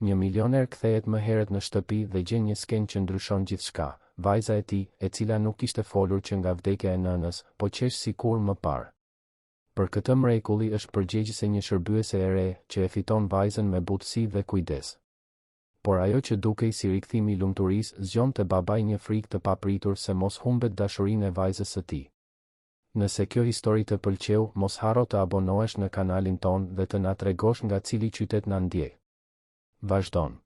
Një milioner kthehet më herët në shtëpi dhe gjen një skenë që ndryshon gjithçka. Vajza e tij, e cila nuk kishte folur që nga vdekja e nënës, po qesh sikur më parë. Për këtë mrekulli është përgjegjëse një shërbyese e re që e fiton vajzën me butësi dhe kujdes. Por ajo që dukej si rikthimi i lumturisë zgjonte babai një frikë të papritur se mos humbet dashurinë e vajzës së tij. Nëse kjo histori të pëlqeu, mos harro të abonohesh në kanalin ton dhe të na tregosh nga cili qytet na ndjek. Vazhdon.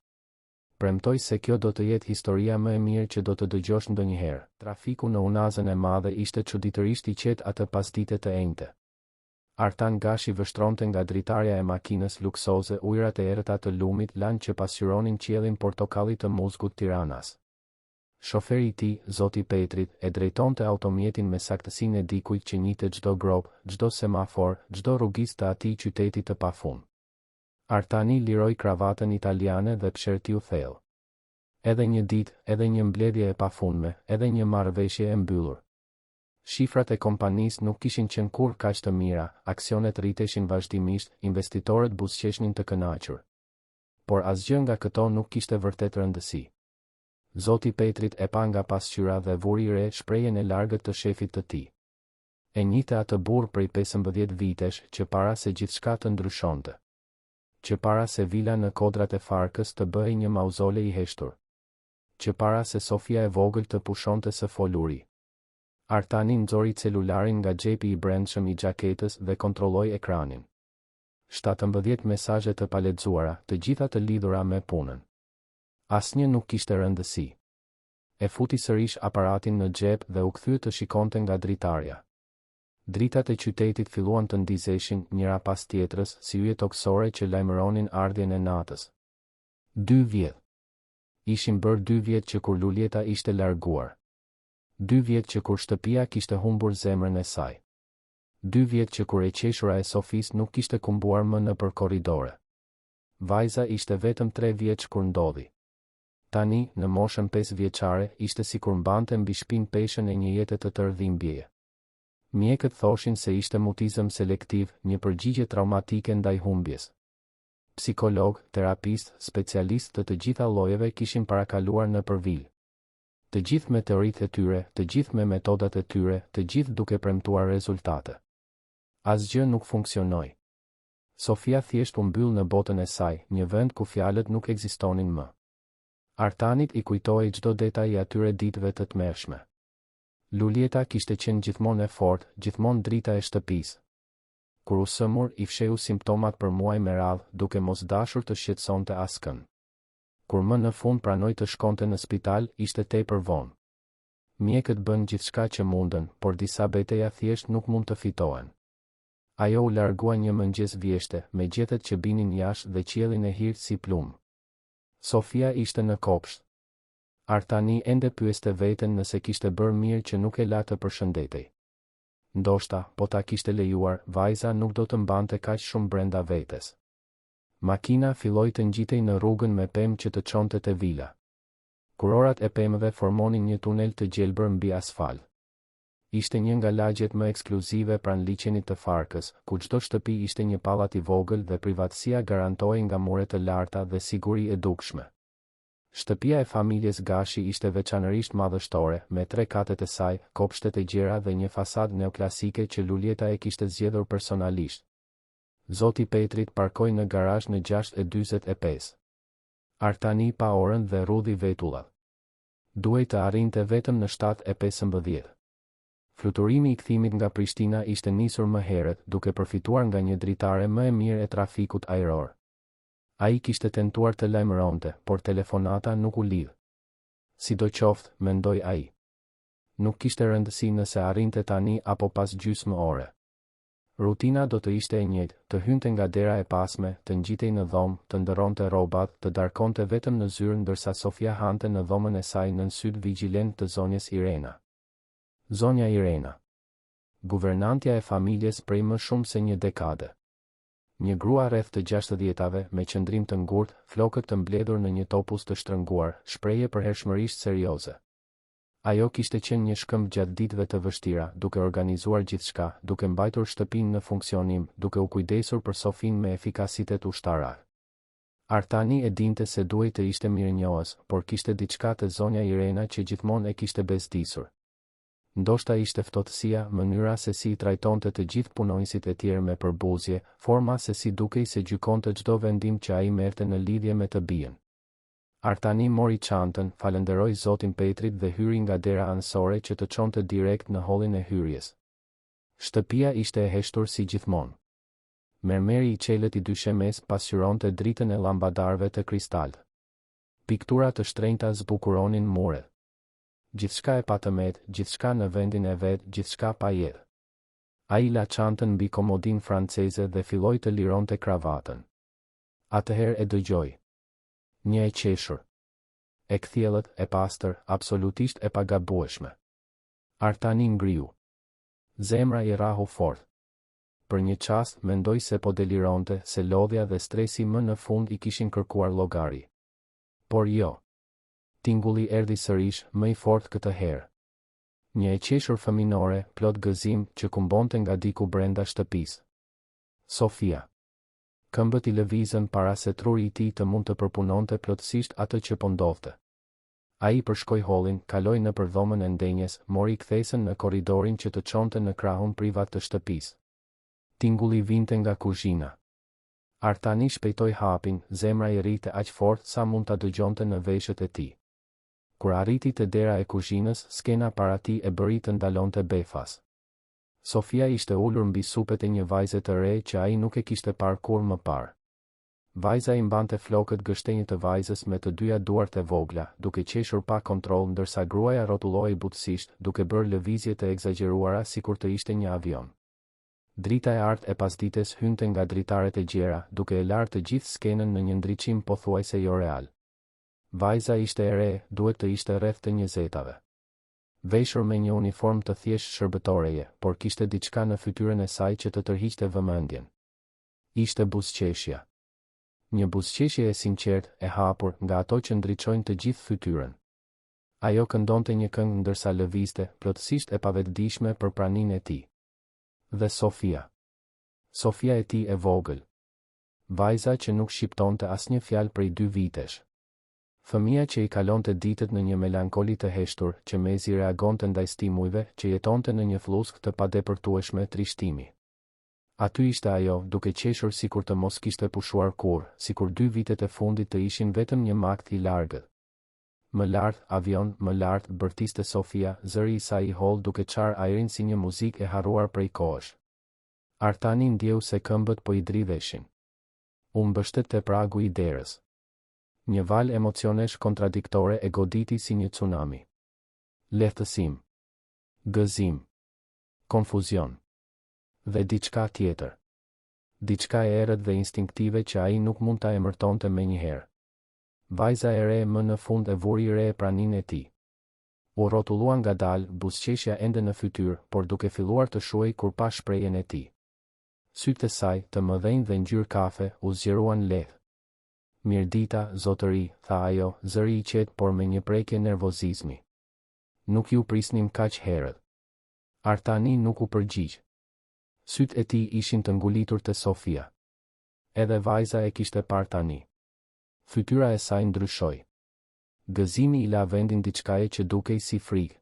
Premtoj se kjo do të jetë historia më e mirë që do të dëgjosh ndonjëherë. Trafiku në Unazën e Madhe ishte çuditërisht i qetë atë pasdite të enjte. Artan Gashi vështronte nga dritarja e makinës luksoze ujërat e errëta të lumit lanë që pasqyronin qiellin portokalli të Muzgut Tiranas. Shoferi i tij, Zoti Petrit, e drejtonte automjetin me saktësinë e dikujt që njihte çdo grop, çdo semafor, çdo rrugicë të atij qyteti të pafund. Artani liroi kravatën italiane dhe pshertiu thellë. Edhe një ditë, edhe një mbledhje e pafundme, edhe një marrëveshje e mbyllur. Shifrat e kompanisë nuk kishin qenë kurrë kaq të mira, aksionet rriteshin vazhdimisht, investitorët buzëqeshnin të kënaqur. Por asgjë nga këto nuk kishte vërtet rëndësi. Zoti Petrit e pa nga pasqyra dhe vuri re shprehjen e largët të shefit të tij. E njihte atë burr prej 15 vitesh që para se gjithçka të ndryshonte. Që para se vila në kodrat e Farkës të bëhej një mauzole i heshtur. Që para se Sofia e vogël të pushonte së foluri. Artani nxori celularin nga xhepi i brendshëm i xhaketës dhe kontrolloi ekranin. 17 mesazhe të palexuara, të gjitha të lidhura me punën. Asnjë nuk kishte rëndësi. E futi sërish aparatin në xhep dhe u kthye të shikonte nga dritarja. Dritat e qytetit filluan të ndizeshin njëra pas tjetrës si yje toksore që lajmëronin ardhjen e natës. 2 vjet. Ishin bërë 2 vjet që kur Luljeta ishte larguar. 2 vjet që kur shtëpia kishte humbur zemrën e saj. 2 vjet që kur e qeshura e Sofis nuk kishte kumbuar më nëpër korridore. Vajza ishte vetëm 3 vjeç kur ndodhi. Tani, në moshën 5 vjeçare, ishte sikur mbante mbi shpinë peshën e një jete të tërë dhimbjeje. Mjekët thoshin se ishte mutizëm selektiv, një përgjigje traumatike ndaj humbjes. Psikolog, terapist, specialist të gjitha llojeve kishin parakaluar në përvil. Të gjithë me teoritë e tyre, të gjithë me metodat e tyre, të gjithë duke premtuar rezultate. Asgjë nuk funksionoi. Sofia thjesht u mbyll në botën e saj, një vend ku fjalët nuk ekzistonin më. Artanit i kujtoi çdo detaj i atyre ditëve të tmerrshme. Luljeta kishte qenë gjithmonë e fortë, gjithmonë drita e shtëpisë. Kur u sëmur, i fsheu simptomat për muaj me radhë, duke mos dashur të shqetësonte askën. Kur më në fund pranoi të shkonte në spital, ishte tepër vonë. Mjekët bën gjithçka që mundën, por disa betejë thjesht nuk mund të fitohen. Ajo u largua një mëngjes vjeshte, me gjethet që binin jashtë dhe qiellin e hirt si plum. Sofia ishte në kopsht. Artani ende pyeste veten nëse kishte bërë mirë që nuk e la të përshëndetej. Ndoshta, po ta kishte lejuar, vajza nuk do të mbante kaq shumë brenda vetes. Makina filloi të ngjitej në rrugën me pemë që të çonte te vila. Kurorat e pemëve formonin një tunel të gjelbër mbi asfalt. Ishte një nga lagjet më ekskluzive pranë liçenit të Farkës, ku çdo shtëpi ishte një pallat i vogël dhe privatësia garantohej nga mure të larta dhe siguri e dukshme. Shtëpia e familjes Gashi ishte veçanërisht madhështore, me 3 katet e saj, kopshtet e gjera dhe një fasadë neoklasike që Luljeta e kishte zgjedhur personalisht. Zoti Petrit parkoi në garazh në 6:45. Artani pa orën dhe rudhi vetullat. Duhej të arrinte vetëm në 7:15. Fluturimi i kthimit nga Prishtina ishte nisur më herët, duke përfituar nga një dritare më e mirë e trafikut ajror. Ai kishte tentuar të lajmëronte, por telefonata nuk u lidh. Sidoqoftë, mendoi ai. Nuk kishte rëndësi nëse arrinte tani apo pas gjysmë ore. Rutina do të ishte e njëjtë, të hynte nga dera e pasme, të ngjitej në dhomë, të ndëronte rrobat, të darkonte vetëm në zyrë ndërsa Sofia hante në dhomën e saj nën syt vigjilent të zonjës Irena. Zonja Irena. Guvernantja e familjes prej më shumë se një dekade. Një grua rreth të 60-tave, me qëndrim të ngurtë, flokët të mbledhur në një topuz të shtrënguar, shprehje përhershmërisht serioze. Ajo kishte qenë një shkëmb gjatë ditëve të vështira, duke organizuar gjithçka, duke mbajtur shtëpinë në funksionim, duke u kujdesur për Sofin me efikasitet ushtarake. Artani e dinte se duhej të ishte mirënjohës, por kishte diçka te zonja Irena që gjithmonë e kishte bezdisur. Ndoshta ishte ftohtësia, mënyra se si I trajtonte të gjithë punonjësit e tjerë me përbuzje, forma se si dukej se gjykonte çdo vendim që ai merrte në lidhje me të bien. Artani mori çantën, falenderoi Zotin Petrit dhe hyri nga dera anësore që të çonte direkt në hollin e hyrjes. Shtëpia ishte e heshtur si gjithmonë. Mermeri I qelët I dyshemes pasqyronte dritën e llampadarëve të kristalt. Piktura të shtrenjta zbukuronin muret. Gjithçka e patëmet, gjithçka në vendin e vet, gjithçka pa jetë. Ai la çantën mbi komodin franceze dhe filloi të lironte kravatën. Atëherë e dëgjoi. Një e qeshur. E kthjellët, e pastër, absolutisht e pagabueshme. Artani ngriu. Zemra I rahu fort. Për një çast mendoi se po delironte, se lodhja dhe stresi më në fund I kishin kërkuar llogari. Por jo. Tingulli erdhi sërish, më I fortë këtë herë. Një e qeshur fëminore, plot gëzim, që kumbonte nga diku brenda shtëpisë. Sofia. Këmbët I lëvizën para se truri I tij të mund të përpunonte plotësisht atë që po ndodhte. Ai përshkoi hollin, kaloi nëpër dhomën e ndenjes, mori kthesën në korridorin që të çonte në krahun privat të shtëpisë. Tingulli vinte nga kuzhina. Artani shpejtoi hapin, zemra I rrite aq fort sa mund ta dëgjonte në veshët e tij. Kur arriti te dera e kuzhinës, skena para tij e bëri të ndalonte befas. Sofia ishte ulur mbi supet e një vajze të re që ai nuk e kishte parë kur më parë. Vajza I mbante flokët gështenjë të vajzës me të dyja duart e vogla, duke qeshur pa kontroll ndërsa gruaja rrotullohej butësisht, duke bërë lëvizje të egzageruara sikur të ishte një avion. Drita e artë e pasdites hynte nga dritaret e gjera, duke e larë të gjithë skenën në një ndriçim pothuajse jo real. Vajza ishte e re, duhet të ishte rreth të 20-tave. Veshur me një uniform të thjesht shërbëtoreje, por kishte diçka në fytyrën e saj që të tërhiqte vëmendjen. Ishte buzëqeshja. Një buzëqeshje e sinqertë, e hapur, nga ato që ndriçojnë të gjithë fytyrën. Ajo këndonte një këngë ndërsa lëvizte, plotësisht e pavetëdijshme për praninë e tij. Dhe Sofia. Sofia e tij e vogël. Vajza që nuk shqiptonte asnjë fjalë prej 2 vitesh. Fëmia që I kalonte ditët në një melankoli të heshtur, që mezi reagonte ndaj stimujve, që jetonte në një fluskë të padepërtueshme trishtimi. Aty ishte ajo, duke qeshur sikur të mos kishte pushuar kurrë, sikur 2 vitet e fundit të ishin vetëm një makt I largët. Më lart, avion, më lart, bërtiste Sofia, zëri I saj I holl duke çar ajrin si një muzikë e harruar prej kohësh. Artani ndjeu se këmbët po I dridheshin. U mbështet te pragu I derës. Një val emocionesh kontradiktore e goditi si një tsunami. Lehtësim. Gëzim. Konfuzion. Dhe diçka tjetër. Diçka e errët dhe instinktive që ai nuk mund ta emërtonte menjëherë. Vajza e re më në fund e vuri re praninë e tij. U rrotullua ngadalë, buzëqeshja ende në fytyrë, por duke filluar të shuej kur pa shprehjen e tij. Sytë e saj, të mëdhenj dhe ngjyrë kafe, u zgjeruan lehtë. Mirdita, zotëri, tha ajo, zëri I qetë por me një prekje nervozizmi. Nuk ju prisnim kaq herët. Artani nuk u përgjigj. Sytë e tij ishin të ngulitur te Sofia. Edhe vajza e kishte parë tani. Fytyra e saj ndryshoi. Gëzimi I la vendin diçkaje që dukej si frikë.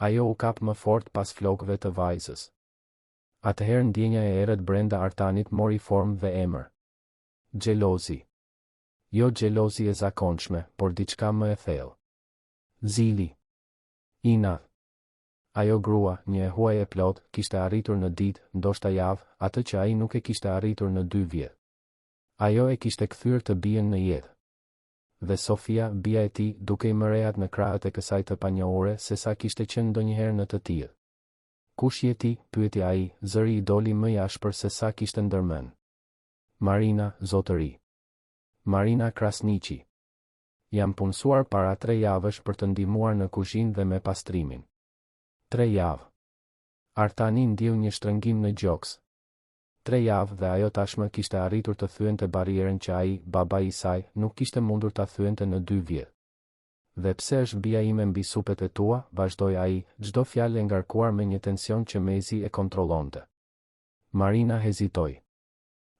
Ajo u kap më fort pas flokëve të vajzës. Atëherë ndjenja e errët brenda Artanit mori formë dhe emër. Xhelozi. Jo xhelozi e zakonshme, por diçka më e thellë. Zili. Inat. Ajo grua, një e huaj e plot, kishte arritur në ditë, ndoshta javë, atë që ai nuk e kishte arritur në 2 vjet. Ajo e kishte kthyer të bien në jetë. Dhe Sofia, bia e tij, duke I mërehat në krahët e kësaj të panjohure se sa kishte qenë ndonjëherë në të tillë. Kush je ti? Pyeti ai, zëri I doli më I ashpër se sa kishte ndërmend. Marina, zotëri. Marina Krasniqi. Jam punësuar para 3 javësh për të ndihmuar në kuzhinë dhe me pastrimin. 3 javë. Artani ndjeu një shtrëngim në gjoks. 3 javë dhe ajo tashmë kishte arritur të thyente barierën që ai, baba I saj, nuk kishte mundur ta thyente në 2 vjet. Dhe pse është bia ime mbi supet e tua, vazhdoi ai, çdo fjalë e ngarkuar me një tension që mezi e kontrollonte. Marina hezitoi.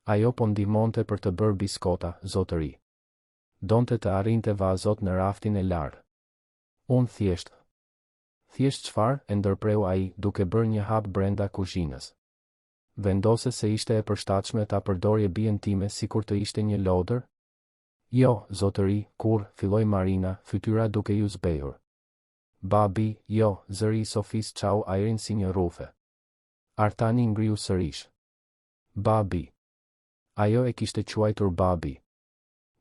Ajo po ndihmonte për të bërë biskota, zotëri. Donte të arrinte vazot në raftin e lartë. Unë thjesht çfarë, e ndërpreu ai, duke bërë një hap brenda kuzhinës. Vendose se ishte e përshtatshme ta përdorje bien time sikur të ishte një lodër? Jo, zotëri, kur, filloi Marina, fytyra duke ju zbehur. Babi, jo, zëri i Sofis çau ajrin si një rufe. Artani ngriu sërish. Babi. Ajo e kishte quajtur babi.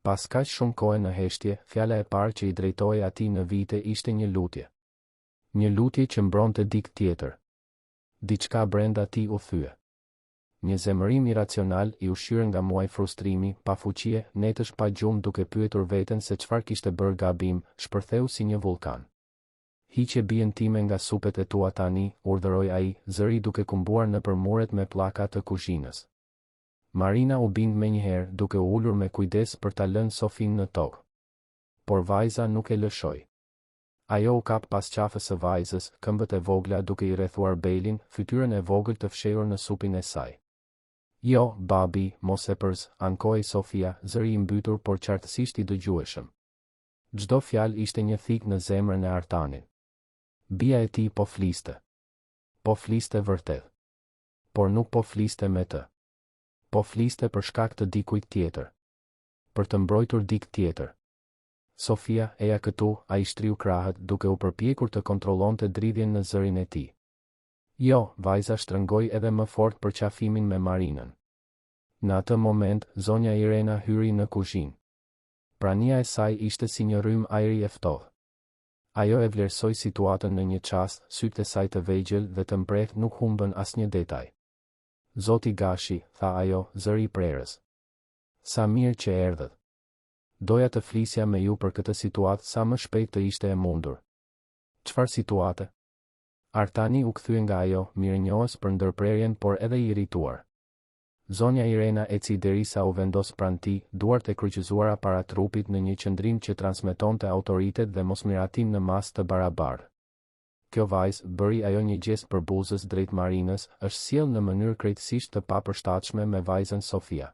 Pas kaq shumë kohë në heshtje, fjala e parë që i drejtoi atij në vite ishte një lutje. Një lutje që mbronte dikë tjetër. Diçka brenda tij u thye. Një zemërim iracional i ushqyer nga muaj frustrimi, pa fuqie, netësh pa gjumë duke pyetur veten se çfarë kishte bërë gabim, shpërtheu si një vulkan. Hiqe bien time nga supet e tua tani, urdhëroi ai, zëri duke kumbuar nëpër muret me pllaka të kuzhinës. Marina u bind menjëherë duke u ulur me kujdes për ta lënë Sofin në tokë. Por vajza nuk e lëshoi. Ajo u kap pas qafës së vajzës, këmbët e vogla duke i rrethuar belin, fytyrën e vogël të fshehur në supin e saj. Jo, babi, mos e përz, ankoi Sofia, zëri i mbytur por qartësisht i dëgjueshëm. Çdo fjalë ishte një thik në zemrën e Artanit. Bia e tij po fliste. Po fliste vërtet. Por nuk po fliste me të. Po fliste për shkak të dikujt tjetër. Për të mbrojtur dikë tjetër. Sofia, eja këtu, ai shtriu krahët duke u përpjekur të kontrollonte dridhjen në zërin e tij. Jo, vajza shtrëngoi edhe më fort për qafimin me Marinën. Në atë moment, zonja Irena hyri në kuzhinë. Prania e saj ishte si një rrym ajri e ftohtë. Ajo e vlerësoi situatën në një çast, sytë e saj të vegjël dhe të mprehtë nuk humbën asnjë detaj. Zoti Gashi, tha ajo, zëri i prerës. Sa mirë që erdhët. Doja të flisja me ju për këtë situatë sa më shpejt të ishte e mundur. Çfarë situate? Artani u kthye nga ajo, mirënjohës për ndërprerjen por edhe i irrituar. Zonja Irena eci derisa u vendos pranë tij, duart e kryqëzuara para trupit në një qëndrim që transmetonte autoritet dhe mosmiratim në masë të barabartë. Kjo vajzë, bëri ajo një gjest për buzës drejt Marinës, është sjell në mënyrë krejtësisht të papërshtatshme me vajzën Sofia.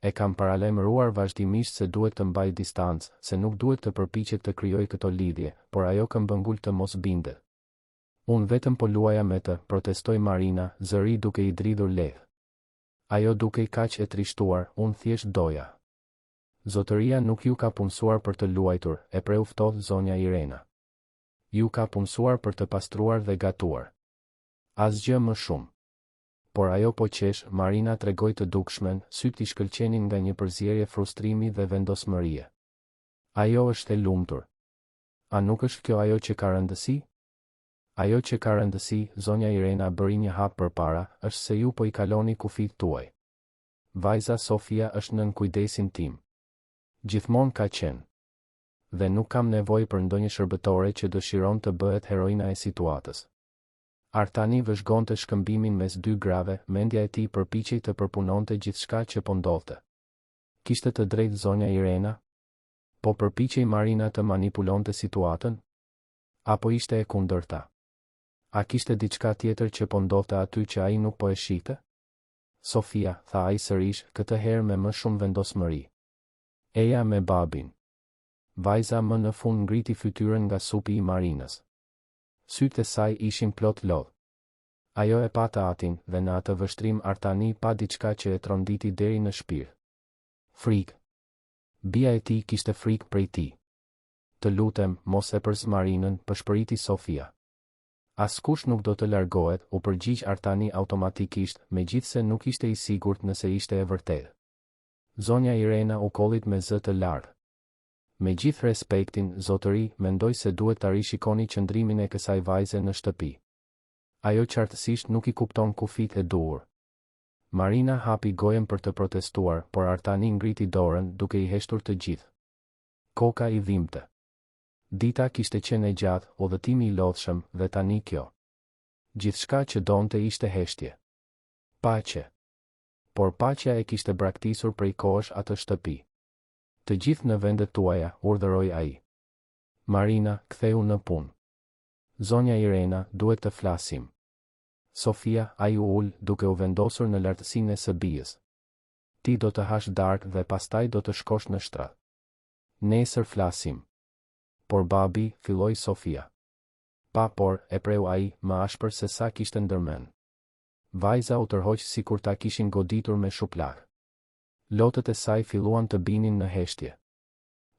E kam paralajmëruar vazhdimisht se duhet të mbaj distancë, se nuk duhet të përpiqet të krijoj këto lidhje, por ajo këmbëngul të mos bindet. Unë vetëm po luaja me të, protestoi Marina, zëri duke i dridhur lehtë. Ajo duke i kaq e trishtuar, unë thjesht doja. Zotëria nuk ju ka punësuar për të luajtur, e preu ftohtë zonja Irena. Ju ka punësuar për të pastruar dhe gatuar. Asgjë më shumë. Por ajo po qesh, Marina tregoi të dukshmen, sytë i shkëlqenin nga një përzierje frustrimi dhe vendosmërie. Ajo është e lumtur. A nuk është kjo ajo që ka rëndësi? Ajo që ka rëndësi, zonja Irena bëri një hap përpara, është se ju po i kaloni kufit tuaj. Vajza Sofia është nën kujdesin tim. Gjithmonë ka qenë. Dhe nuk kam nevojë për ndonjë shërbëtore që dëshiron të bëhet heroina e situatës. Artani vëzhgonte shkëmbimin mes dy grave, mendja e tij përpiqej të përpunonte gjithçka që po ndodhte. Kishte të drejtë zonja Irena? Po përpiqej Marina të manipulonte situatën? Apo ishte e kundërta? A kishte diçka tjetër që po ndodhte aty që ai nuk po e shihte? Sofia, tha ai sërish, këtë herë me më shumë vendosmëri. Eja me babin. Vajza më në fund ngriti fytyrën nga supi i Marinës. Sytë e saj ishin plot lodh. Ajo e pa të atin dhe në atë vështrim Artani pa diçka që e tronditi deri në shpirt. Frikë. Bia e tij kishte frikë prej tij. Të lutem, mos e përz Marinën, pëshpëriti Sofia. Askush nuk do të largohet, u përgjigj Artani automatikisht, megjithse nuk ishte i sigurt nëse ishte e vërtetë. Zonja Irena u kollit me zë të lartë. Me gjithë respektin, zotëri, mendoj se duhet ta rishikoni qëndrimin e kësaj vajze në shtëpi. Ajo qartësisht nuk i kupton kufit e duhur. Marina hapi gojen për të protestuar, por Artani ngriti dorën duke i heshtur të gjithë. Koka i dhimbte. Dita kishte qenë e gjatë, udhëtimi i lodhshëm, dhe tani kjo. Gjithçka që donte ishte heshtje. Paqe. Por paqja e kishte braktisur prej kohësh atë shtëpi. Të gjithë në vendet tuaja, urdhëroi ai. Marina, ktheu në punë. Zonja Irena, duhet të flasim. Sofia, ai u ul, duke u vendosur në lartësinë e së bijës. ti do të hash darkë dhe pastaj do të shkosh në shtrat. Nesër flasim. Por babi, filloi Sofia. Pa por, e preu ai, më ashpër se sa kishte ndërmend. Vajza u tërhoq sikur ta kishin goditur me shupllak. Lotët e saj filluan të binin në heshtje.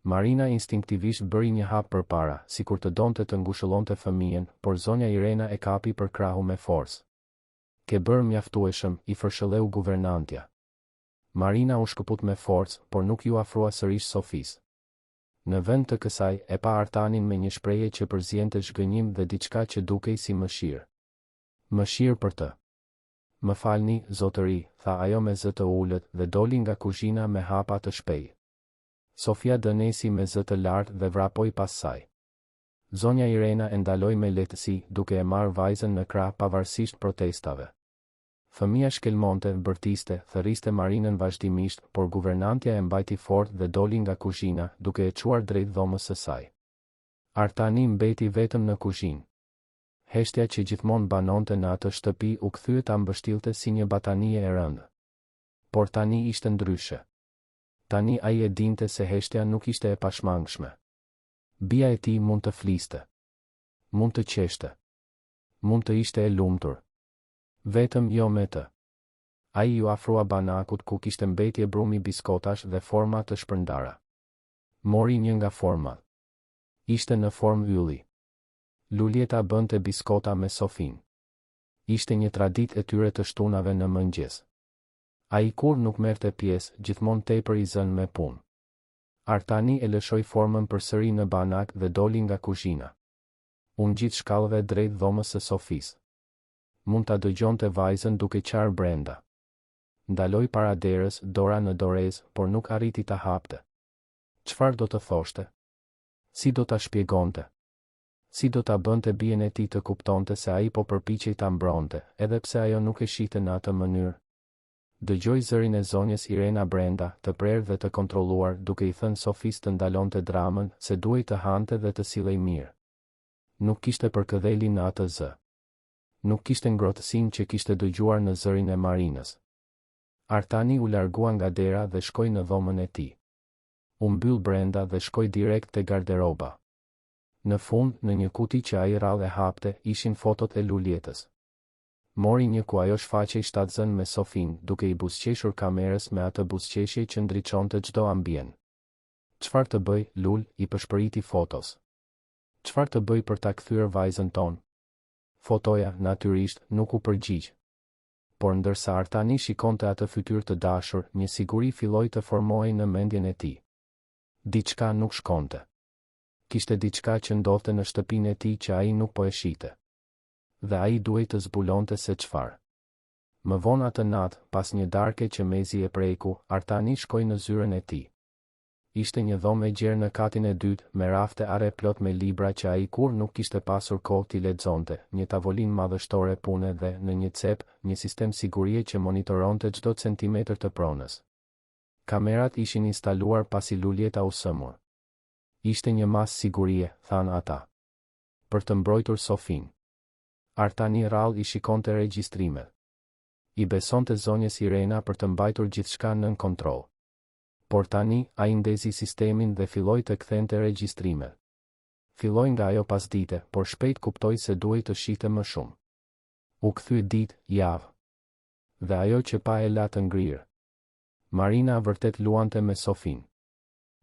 Marina instinktivisht bëri një hap përpara, sikur të donte të ngushëllonte fëmijën, por zonja Irena e kapi për krahu me forcë. Ke bërë mjaftueshëm, i fërshëlleu guvernantja. Marina u shkëput me forcë, por nuk ju afrua sërish Sofis. Në vend të kësaj, e pa Artanin me një shprehje që përziente zhgënjim dhe diçka që dukej si mëshirë. Mëshirë për të. Më falni, zotëri, tha ajo me zë të ullët dhe doli nga kuzhina me hapa të shpejtë. Sofia dënesi me zë të lartë dhe vrapoi pas saj. Zonja Irena e ndaloi me lehtësi, duke e marrë vajzën në krah pavarësisht protestave. Fëmia shkelmonte, bërtiste, thërriste Marinën vazhdimisht, por guvernantja e mbajti fort dhe doli nga kuzhina, duke e çuar drejt dhomës së saj. Artani mbeti vetëm në kuzhinë. Heshtja që gjithmonë banonte në atë shtëpi u kthye ta mbështillte si një batanie e rëndë. Por tani ishte ndryshe. Tani ai e dinte se heshtja nuk ishte e pashmangshme. Bia e tij mund të fliste. Mund të qeshte. Mund të ishte e lumtur. Vetëm jo me të. Ai ju afrua banakut ku kishte mbetje brumi biskotash dhe forma të shpërndara. Mori një nga format. Ishte në formë ylli. Lulieta bënte biskota me Sofin. Ishte një traditë e tyre të shtunave në mëngjes. Ai kur nuk merrte pjesë, gjithmonë tepër i zënë me punë. Artani e lëshoi formën përsëri në banak dhe doli nga kuzhina. U ngjit shkallëve drejt dhomës së Sofis. Mund ta dëgjonte vajzën duke qarë brenda. Ndaloi para derës, dora në dorez, por nuk arriti ta hapte. Çfarë do të thoshte? Si do ta shpjegonte? Si do ta bënte bien e tij të kuptonte se ai po përpiqej ta mbronte, edhe pse ajo nuk e shihte në atë mënyrë? Dëgjoi zërin e zonjës Irena brenda, të prerë dhe të kontrolluar, duke i thënë Sofis të ndalonte dramën, se duhej të hante dhe të sillej mirë. Nuk kishte përkëdheli në atë zë. Nuk kishte ngrohtësinë që kishte dëgjuar në zërin e Marinës. Artani u largua nga dera dhe shkoi në dhomën e tij. U mbyll brenda dhe shkoi direkt te garderoba. Në fund, në një kuti që ai rrallë e hapte, ishin fotot e Lulietës. Mori një ku ajo shfaqej shtatzën me Sofin, duke i buzëqeshur kamerës me atë buzëqeshje që ndriçonte çdo ambient. Çfarë të bëj, Lul, i pëshpëriti fotos. Çfarë të bëj për ta kthyer vajzën tonë? Fotoja, natyrisht, nuk u përgjigj. Por ndërsa Artani shikonte atë fytyrë të dashur, një siguri filloi të formohej në mendjen e tij. Diçka nuk shkonte. Kishte diçka që ndodhte në shtëpinë e tij që ai nuk po e shihte. Dhe ai duhej të zbulonte se çfarë. Më vonë atë natë, pas një darke që mezi e preku, Artani shkoi në zyrën e tij. Ishte një dhomë e gjerë në katin e dytë, me rafte are plot me libra që ai kur nuk kishte pasur kohë t'i lexonte, një tavolinë madhështore pune dhe, në një cep, një sistem sigurie që monitoronte çdo centimetër të pronës. Kamerat ishin instaluar pasi Lulieta u sëmur. Ishte një mas sigurie, thanë ata. Për të mbrojtur Sofin. Artani rrallë i shikonte regjistrimet. I besonte zonjës Irena për të mbajtur gjithçka nën kontroll. Por tani, ai ndezi sistemin dhe filloi të kthente regjistrimet. Filloi nga ajo pasdite, por shpejt kuptoi se duhej të shihte më shumë. U kthye ditë, javë. Dhe ajo që pa e la të ngrirë. Marina vërtet luante me Sofin.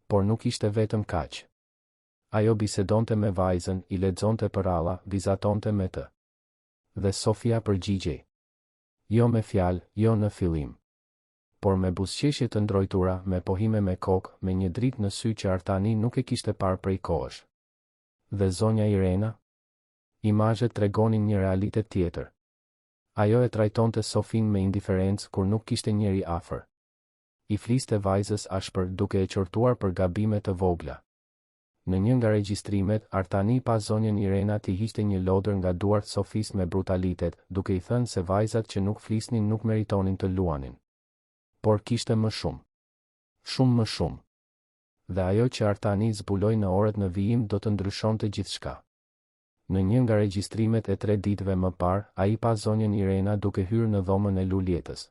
Por nuk ishte vetëm kaq. Ajo bisedonte me vajzën, i lexonte përralla, vizatonte me të. Dhe Sofia përgjigjej. Jo me fjalë, jo në fillim. Por me buzëqeshje të ndrojtura, me pohime me kokë, me një dritë në sy që Artani nuk e kishte parë prej kohësh. Dhe zonja Irena? Imazhet tregonin një realitet tjetër. Ajo e trajtonte Sofin me indiferencë kur nuk kishte njeri afër. I fliste vajzës ashpër duke e qortuar për gabime të vogla. Në një nga regjistrimet, Artani pa zonjën Irena t'i hiqte një lodër nga duart Sofis me brutalitet, duke i thënë se vajzat që nuk flisnin nuk meritonin të luanin. Por kishte më shumë. Shumë më shumë. Dhe ajo që Artani zbuloi në orët në vijim do të ndryshonte gjithçka. Në një nga regjistrimet e 3 ditëve më parë, ai pa zonjën Irena duke hyrë në dhomën e Lulietës.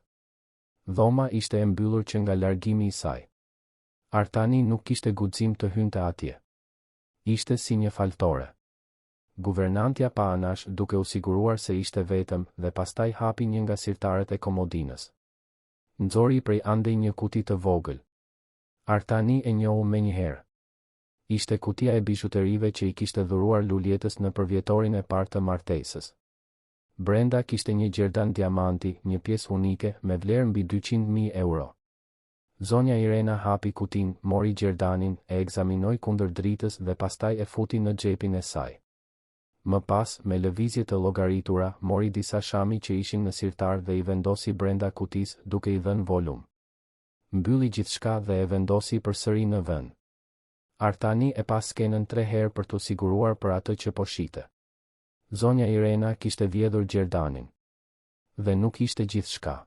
Dhoma ishte e mbyllur që nga largimi i saj. Artani nuk kishte guxim të hynte atje. Ishte si një faltore. Guvernantja pa anash duke u siguruar se ishte vetëm dhe pastaj hapi një nga sirtarët e komodinës. Nxori prej andej një kuti të vogël. Artani e njohu menjëherë. Ishte kutia e bishuterive që i kishte dhuruar Luljetës në përvjetorin e parë të martesës. Brenda kishte një gjerdan diamanti, një pjesë unike me vlerë mbi 200.000 euro. Zonja Irena hapi kutin, mori gjerdanin, e ekzaminoi kundër dritës dhe pastaj e futi në xhepin e saj. Më pas, me lëvizje të llogaritura, mori disa shami që ishin në sirtar dhe i vendosi brenda kutisë duke i dhënë volum. Mbylli gjithçka dhe e vendosi përsëri në vend. Artani e pa skenën 3 herë për të siguruar për atë që po shite. Zonja Irena kishte vjedhur gjerdanin. Dhe nuk ishte gjithçka.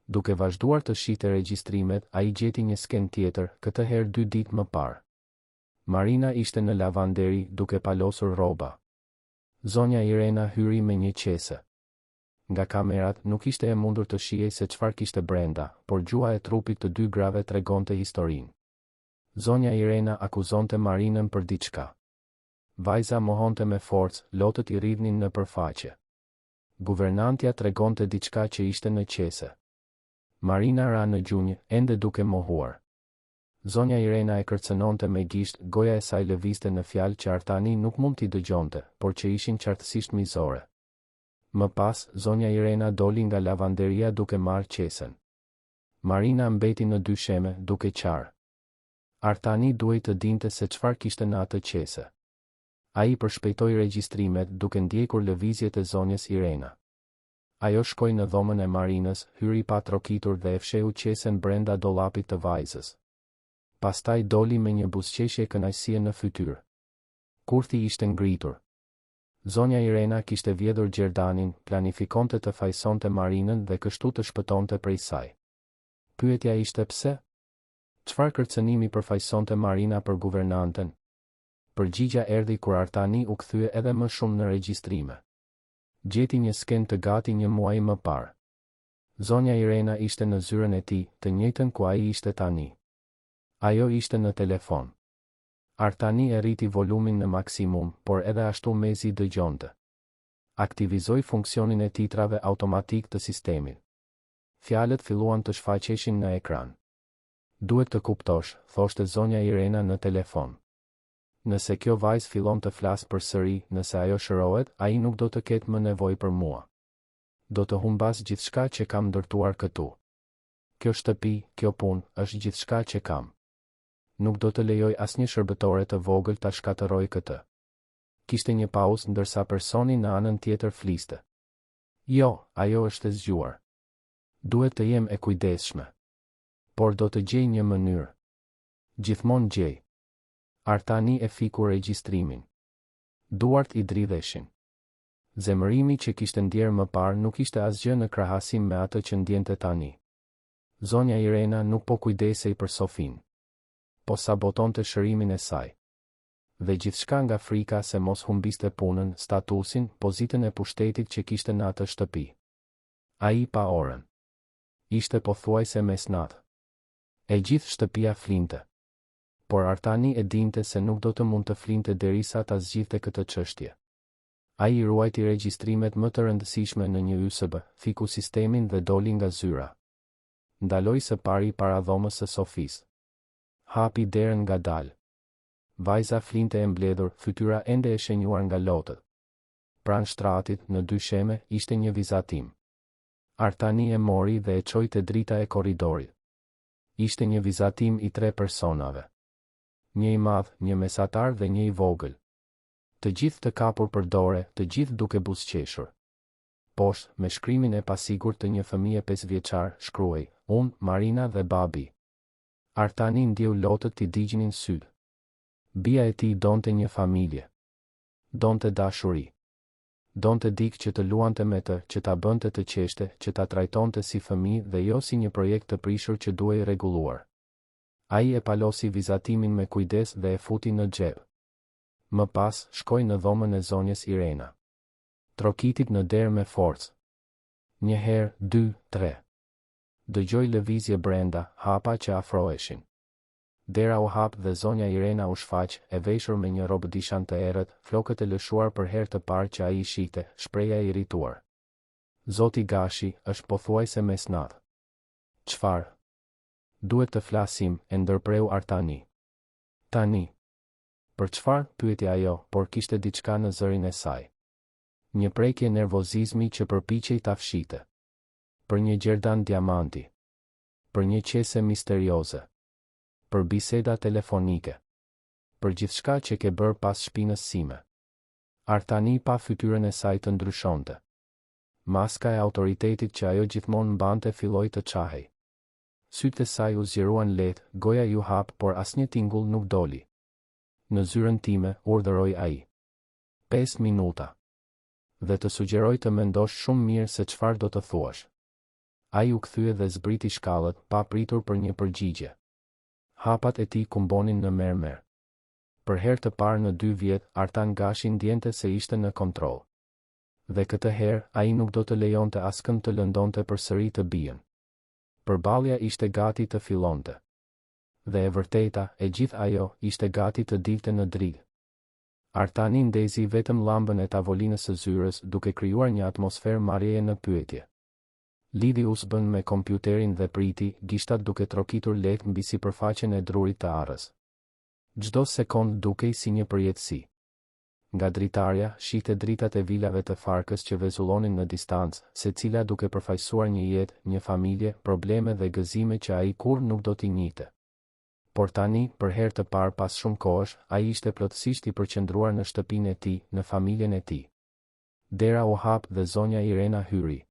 Duke vazhduar të shite regjistrimet, ai gjeti një skenë tjetër, këtë herë 2 ditë më parë. Marina ishte në lavanderi duke palosur rroba. Zonja Irena hyri me një qese. Nga kamerat nuk ishte e mundur të shihej se çfarë kishte brenda, por gjua e trupit të 2 grave tregonte historinë. Zonja Irena akuzonte Marinën për diçka. Vajza mohonte me forcë, lotët i rridhnin në përfaqe. Guvernantja tregonte diçka që ishte në qese. Marina ra në gjunjë, ende duke mohuar. Zonja Irena e kërcënonte me gisht, goja e saj lëvizte në fjalë që Artani nuk mund t'i dëgjonte, por që ishin qartësisht mizore. Më pas, zonja Irena doli nga lavanderia duke marrë qesen. Marina mbeti në dysheme, duke qarë. Artani duhej të dinte se çfarë kishte në atë qese. Ai përshpejtoi regjistrimet duke ndjekur lëvizjet e zonjës Irena. Ajo shkoi në dhomën e Marinës, hyri pa trokitur dhe e fsheu qesen brenda dollapit të vajzës. Pastaj doli me një buzëqeshje kënaqësie në fytyrë. Kurthi ishte ngritur. Zonja Irena kishte vjedhur gjerdanin, planifikonte të fajsonte Marinën dhe kështu të shpëtonte prej saj. Pyetja ishte pse? Çfarë kërcënimi përfaqësonte Marina për guvernanten? Përgjigja erdhi kur Artani u kthye edhe më shumë në regjistrime. Gjeti një skenë të gati një muaj më parë. Zonja Irena ishte në zyrën e tij, të njëjtën ku ai ishte tani. Ajo ishte në telefon. Artani e rriti volumin në maksimum, por edhe ashtu mezi dëgjonte. Aktivizoi funksionin e titrave automatik të sistemit. Fjalët filluan të shfaqeshin në ekran. Duhet të kuptosh, thoshte zonja Irena në telefon. Nëse kjo vajzë fillon të flasë përsëri, nëse ajo shërohet, ai nuk do të ketë më nevojë për mua. Do të humbas gjithçka që kam ndërtuar këtu. Kjo shtëpi, kjo punë, është gjithçka që kam. Nuk do të lejoj asnjë shërbëtore të vogël ta shkatërroj këtë. Kishte një pauzë ndërsa personi në anën tjetër fliste. Jo, ajo është e zgjuar. Duhet të jem e kujdesshme. Por do të gjej një mënyrë. Gjithmonë gjej. Artani e fiku regjistrimin. Duart i dridheshin. Zemërimi që kishte ndjerë më parë nuk ishte asgjë në krahasim me atë që ndjente tani. Zonja Irena nuk po kujdesej për Sofin, po sabotonte shërimin e saj. Dhe gjithçka nga frika se mos humbiste punën, statusin, pozitën e pushtetit që kishte në atë shtëpi. Ai pa orën. Ishte pothuajse mesnatë. E gjithë shtëpia flinte. Por Artani e dinte se nuk do të mund të flinte derisa ta zgjidhte këtë çështje. Ai i ruajti regjistrimet më të rëndësishme në një USB, fiku sistemin dhe doli nga zyra. Ndaloi së pari para dhomës së Sofisë. Hapi derën ngadalë. Vajza flinte e mbledhur, fytyra ende e shenjuar nga lotët. Pranë shtratit, në dysheme, ishte një vizatim. Artani e mori dhe e çoi te drita e korridorit. Ishte një vizatim i 3 personave. Një i madh, një mesatar dhe një i vogël. Të gjithë të kapur për dore, të gjithë duke buzëqeshur. Poshtë, me shkrimin e pasigurt të një fëmije 5 vjeçar, shkruaj: unë, Marina dhe babi. Artani ndjeu lotët t'i digjnin sytë. Bia e tij donte një familje. Donte dashuri. Donte dikë që të luante me të, që ta bënte të qeshte, që ta trajtonte si fëmijë dhe jo si një projekt të prishur që duhej rregulluar. Ai e palosi vizatimin me kujdes dhe e futi në xhep. Më pas, shkoi në dhomën e zonjës Irena. Trokitit në derë me forcë. 1 herë, 2, 3. Dëgjoj lëvizje brenda, hapa që afroheshin. Dera u hap dhe zonja Irena u shfaq, e veshur me një robë dishan të errët, flokët e lëshuar për herë të parë që ai i shite, shpreha e irrituar. Zoti Gashi, është pothuajse mesnatë. Çfarë? Duhet të flasim, e ndërpreu Artani. Tani. Për çfarë? Pyeti ajo, por kishte diçka në zërin e saj. Një prekje nervozizmi që përpiqej ta fshite. Për një gjerdan diamanti. Për një qese misterioze. Për biseda telefonike. Për gjithçka që ke bërë pas shpinës sime. Artani pa fytyrën e saj të ndryshonte. Maska e autoritetit që ajo gjithmonë mbante filloi të çahej. Sytë e saj u zgjeruan lehtë, goja ju hap, por asnjë tingull nuk doli. Në zyrën time, urdhëroi ai. 5 minuta. Dhe të sugjeroj të mendosh shumë mirë se çfarë do të thuash. Ai u kthye dhe zbriti shkallët, pa pritur për një përgjigje. Hapat e tij kumbonin në mermer. Për herë të parë në 2 vjet, Artan Gashi ndjente se ishte në kontroll. Dhe këtë herë, ai nuk do të lejonte askënd të lëndonte përsëri të bien. Përballja ishte gati të fillonte. Dhe e vërteta, e gjithë ajo, ishte gati të dilte në drigë. Artani ndezi vetëm llambën e tavolinës së zyrës, duke krijuar një atmosferë marrjeje në pyetje. Lidhi USB-n me kompjuterin dhe priti, gishtat duke trokitur lehtë mbi sipërfaqen e drurit të arrës. Çdo sekond dukej si një përjetësi. Nga dritarja, shihte dritat e vilave të Farkës që vezullonin në distancë, secila duke përfaqësuar një jetë, një familje, probleme dhe gëzime që ai kurrë nuk do t'i njihte. Por tani, për herë të parë pas shumë kohësh, ai ishte plotësisht i përqendruar në shtëpinë e tij, në familjen e tij. Dera u hap dhe zonja Irena hyri.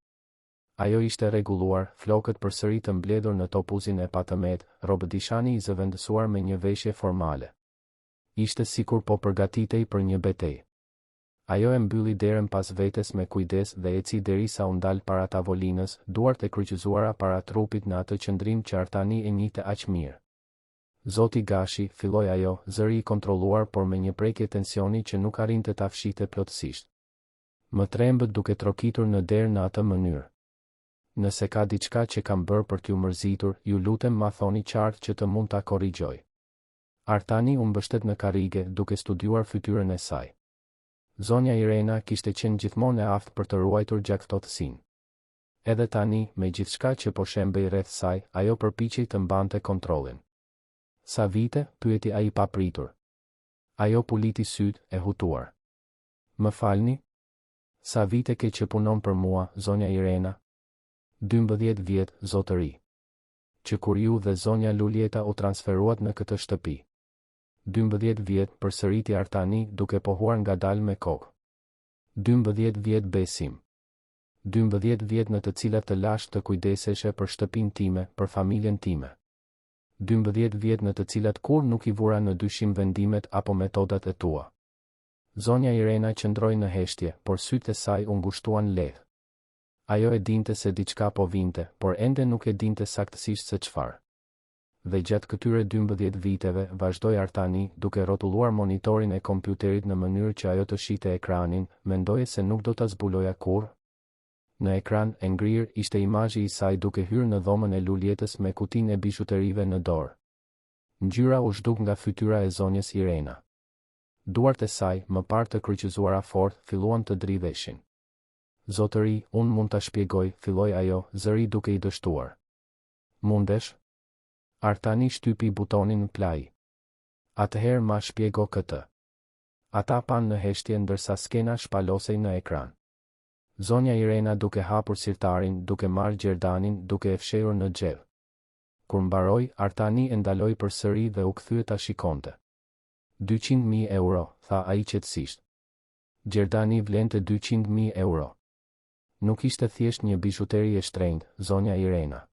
Ajo ishte rregulluar, flokët përsëri të mbledhur në topuzin e patëmet, robë dishani i zëvendësuar me një veshje formale. Ishte sikur po përgatitej për një betejë. Ajo e mbylli derën pas vetes me kujdes dhe eci derisa u ndal para tavolinës, duart e kryqëzuara para trupit në atë qëndrim që Artani e njihte aq mirë. Zoti Gashi, filloi ajo, zëri i kontrolluar por me një prekje tensioni që nuk arrinte ta fshihte plotësisht. Më trembët duke trokitur në derë në atë mënyrë. Nëse ka diçka që kam bërë për t'ju mërzitur, ju lutem ma thoni qartë që të mund ta korrigjoj. Artani u mbështet në karrige duke studiuar fytyrën e saj. Zonja Irena kishte qenë gjithmonë e aftë për të ruajtur gjaktësinë. Edhe tani, me gjithçka që po shembej rreth saj, ajo përpiqej të mbante kontrollin. Sa vite? Pyeti ai pa pritur. Ajo puliti syt, e hutuar. Më falni? Sa vite ke që punon për mua, zonja Irena? 12 vjet, zotëri. Që kur ju dhe zonja Lulieta u transferuat në këtë shtëpi. 12 vjet, përsëriti Artani duke pohuar ngadalë me kokë. 12 vjet besim. 12 vjet në të cilat të lash të kujdeseshe për shtëpinë time, për familjen time. 12 vjet në të cilat kur nuk i vura në dyshim vendimet apo metodat e tua. Zonja Irena qëndroi në heshtje, por sytë e saj u ngushtuan lehtë. Ajo e dinte se diçka po vinte, por ende nuk e dinte saktësisht se çfarë. Dhe gjatë këtyre 12 viteve, vazhdoi Artani, duke rrotulluar monitorin e kompjuterit në mënyrë që ajo të shihte ekranin, mendoje se nuk do ta zbuloja kurrë. Në ekran, e ngrirë, ishte imazhi i saj duke hyrë në dhomën e Lulietës me kutinë e bishuterive në dorë. Ngjyra u zhduk nga fytyra e zonjës Irena. Duart e saj, më parë të kryqëzuara fort, filluan të dridheshin. Zotëri, unë mund ta shpjegoj, filloi ajo, zëri duke i dështuar. Mundesh? Artani shtypi butonin play. Atëherë ma shpjego këtë. Ata pan në heshtje ndërsa skena shpalosej në ekran. Zonja Irena duke hapur sirtarin, duke marrë gjerdanin, duke e fshehur në xhep. Kur mbaroi, Artani e ndaloi përsëri dhe u kthye ta shikonte. 200.000 euro, tha ai qetësisht. Gjerdani vlente 200.000 euro. Nuk ishte thjesht një bishuteri e shtrenjtë, zonja Irena.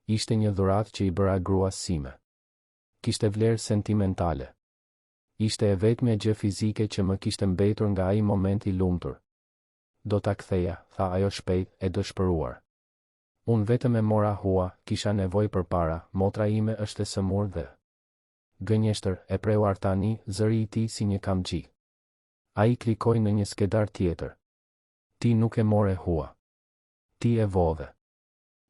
Ishte një dhuratë që i bëra gruas sime. Kishte vlerë sentimentale. Ishte e vetmja gjë fizike që më kishte mbetur nga ai moment i lumtur. Do ta ktheja, tha ajo shpejt, e dëshpëruar. Unë vetëm e mora hua, kisha nevojë për para, motra ime është e sëmur dhe. Gënjeshtër, e preu Artani, zëri i tij si një kamxhik. Ai klikoi në një skedar tjetër. Ti nuk e more hua. Ti e vodhe.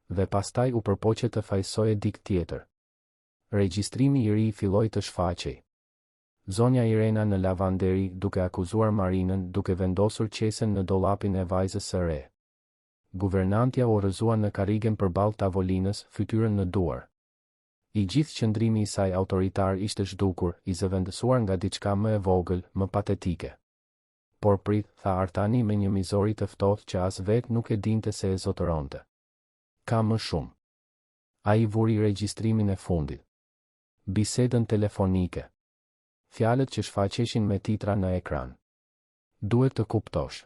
Dhe pastaj u përpoqe të fajsoje dikë tjetër. Regjistrimi i ri filloi të shfaqej. Zonja Irena në lavanderi duke akuzuar Marinën duke vendosur qesen në dollapin e vajzës së re. Guvernantja u rrëzua në karrigen përballë tavolinës, fytyrën në duar. I gjithë qëndrimi i saj autoritar ishte zhdukur, i zëvendësuar nga diçka më e vogël, më patetike. Por prit, tha Artani me një mizori të ftohtë që as vetë nuk e dinte se e zotëronte. Ka më shumë. Ai vuri regjistrimin e fundit. Bisedën telefonike. Fjalët që shfaqeshin me titra në ekran. Duhet të kuptosh.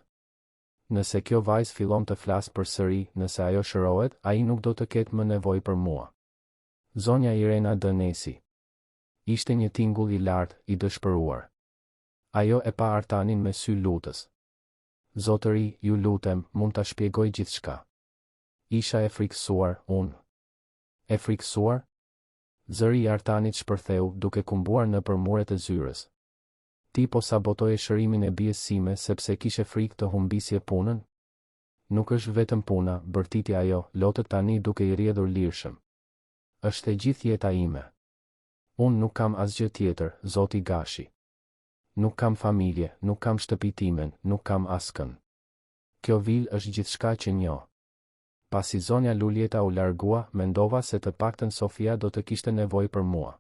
Nëse kjo vajzë fillon të flasë përsëri, nëse ajo shërohet, ai nuk do të ketë më nevojë për mua. Zonja Irena dënesi. Ishte një tingull i lartë, i dëshpëruar. Ajo e pa Artanin me sy lutës. Zotëri, ju lutem, mund ta shpjegoj gjithçka. Isha e frikësuar, unë. E frikësuar? Zëri i Artanit shpërtheu duke kumbuar në përmuret e zyrës. Ti po sabotoje shërimin e bies sime sepse kishe frikë të humbisje punën? Nuk është vetëm puna, bërtiti ajo, lotët tani duke i rrjedhur lirshëm. Është e gjithë jeta ime. Unë nuk kam asgjë tjetër, zoti Gashi. Nuk kam familje, nuk kam shtëpitimen, nuk kam askën. Kjo vil është gjithçka që njoh. Pasi zonja Luljeta u largua, mendova se të paktën Sofia do të kishte nevojë për mua.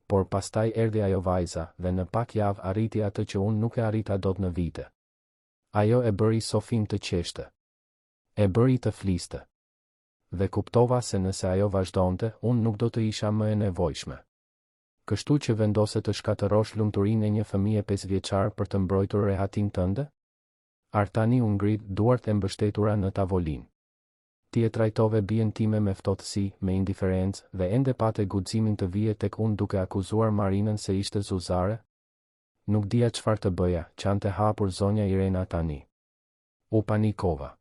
Por pastaj erdhi ajo vajza, dhe në pak javë arriti atë që unë nuk e arrita dot në vite. Ajo e bëri Sofin të qeshte. E bëri të fliste. Dhe kuptova se nëse ajo vazhdonte, unë nuk do të isha më e nevojshme. Kështu që vendose të shkatërosh lumturinë e një fëmije 5 vjeçar për të mbrojtur rehatin tënde? Artani u ngrit, duart e mbështetura në tavolinë. Ti e trajtove bien time me ftohtësi, me indiferencë, dhe ende pate guximin të vije tek unë duke akuzuar Marinën se ishte zuzare? Nuk dija çfarë të bëja, qante hapur zonja Irena tani. U panikova.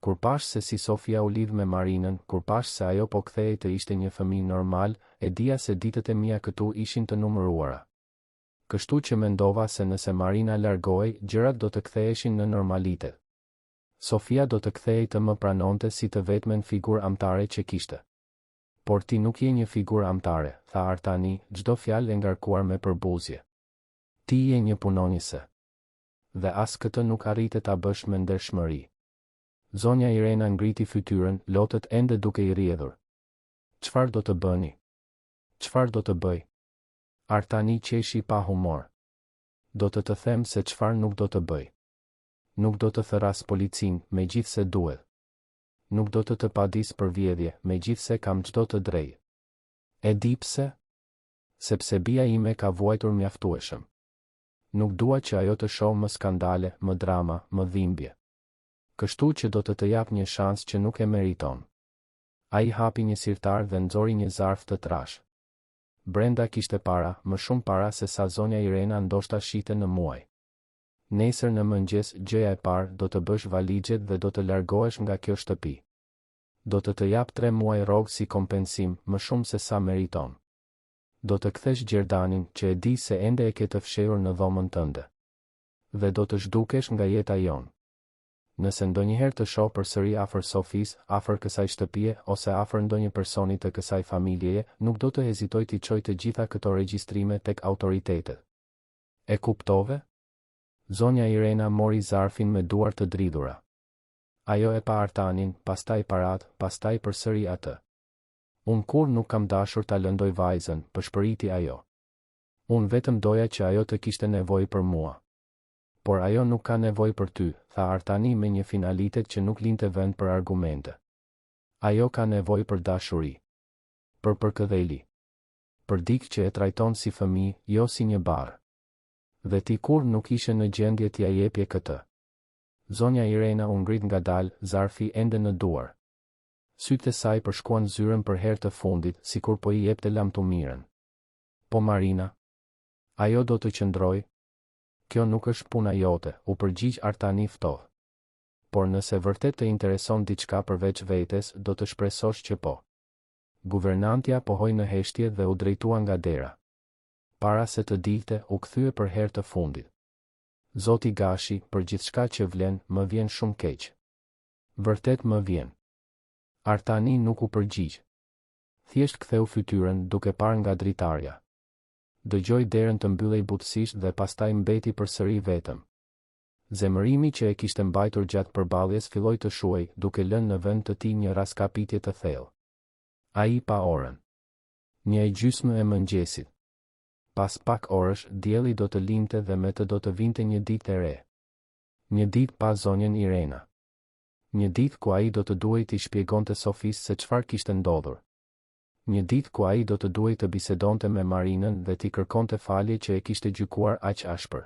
Kur pash se si Sofia u lidh me Marinën, kur pash se ajo po kthehej të ishte një fëmijë normal, e dija se ditët e mia këtu ishin të numëruara. Kështu që mendova se nëse Marina largohej, gjërat do të ktheheshin në normalitet. Sofia do të kthehej të më pranonte si të vetmen figurë amtare që kishte. Por ti nuk je një figurë amtare, tha Artani, çdo fjalë e ngarkuar me përbuzje. Ti je një punonjëse. Dhe as këtë nuk arrite ta bësh me ndershmëri. Zonja Irena ngriti fytyrën, lotët ende duke i rrjedhur. Çfarë do të bëni? Çfarë do të bëj? Artani qeshi pa humor. Do të them se çfarë nuk do të bëj. Nuk do të thëras policin, megjithse duhet. Nuk do të padis për vjedhje, megjithse kam çdo të drejtë. E di pse? Sepse bia ime ka vuajtur mjaftueshëm. Nuk dua që ajo të shohë më skandale, më drama, më dhimbje. Kështu që do të jap një shans që nuk e meriton. Ai hapi një sirtar dhe nxori një zarf të trash. Brenda kishte para, më shumë para se sa zonja Irena ndoshta shite në muaj. Nesër në mëngjes, gjëja e parë, do të bësh valixhet dhe do të largohesh nga kjo shtëpi. Do të jap 3 muaj rrogë si kompensim, më shumë se sa meriton. Do të kthesh Gjerdanin, që e di se ende e ke të fshehur në dhomën tënde. Dhe do të zhdukesh nga jeta jon. Nëse ndonjëherë të shoh përsëri afër Sofis, afër kësaj shtëpie, ose afër ndonjë personi të kësaj familjeje, nuk do të hezitoj t'i çoj të gjitha këto regjistrime tek autoritetet. E kuptove? Zonja Irena mori zarfin me duar të dridhura. Ajo e pa Artanin, pastaj parat, pastaj përsëri atë. Unë kur nuk kam dashur ta lëndoj vajzën, pëshpëriti ajo. Unë vetëm doja që ajo të kishte nevojë për mua. Por ajo nuk ka nevojë për ty, tha Artani me një finalitet që nuk linte vend për argumente. Ajo ka nevojë për dashuri. Për përkëdheli. Për dikë që e trajton si fëmijë, jo si një barë. Dhe ti kur nuk ishe në gjendje t'ja jepje këtë. Zonja Irena u ngrit ngadalë, zarfi ende në duar. Sytë e saj përshkuan zyrën për herë të fundit, sikur po i jepte lamtumirën. Po Marina? Ajo do të qëndroj? Kjo nuk është puna jote, u përgjigj Artani ftohtë. Por nëse vërtet të intereson diçka përveç vetes, do të shpresosh që po. Guvernantja pohoi në heshtje dhe u drejtua nga dera. Para se të dilte, u kthye për herë të fundit. Zoti Gashi, për gjithçka që vlen, më vjen shumë keq. Vërtet më vjen. Artani nuk u përgjigj. Thjesht ktheu fytyrën duke parë nga dritarja. Dëgjoi derën të mbyllej butësisht dhe pastaj mbeti përsëri vetëm. Zemërimi që e kishte mbajtur gjatë përballjes filloi të shuaj, duke lënë në vend të tij një raskapitje të thellë. Ai pa orën. 1:30 e mëngjesit. Pas pak orësh, dielli do të linte dhe me të do të vinte një ditë e re. Një ditë pa zonjën Irena. Një ditë ku ai do të duhej t'i shpjegonte Sofisë se çfarë kishte ndodhur. Një ditë ku ai do të duhej të bisedonte me Marinën dhe t'i kërkonte falje që e kishte gjykuar aq ashpër.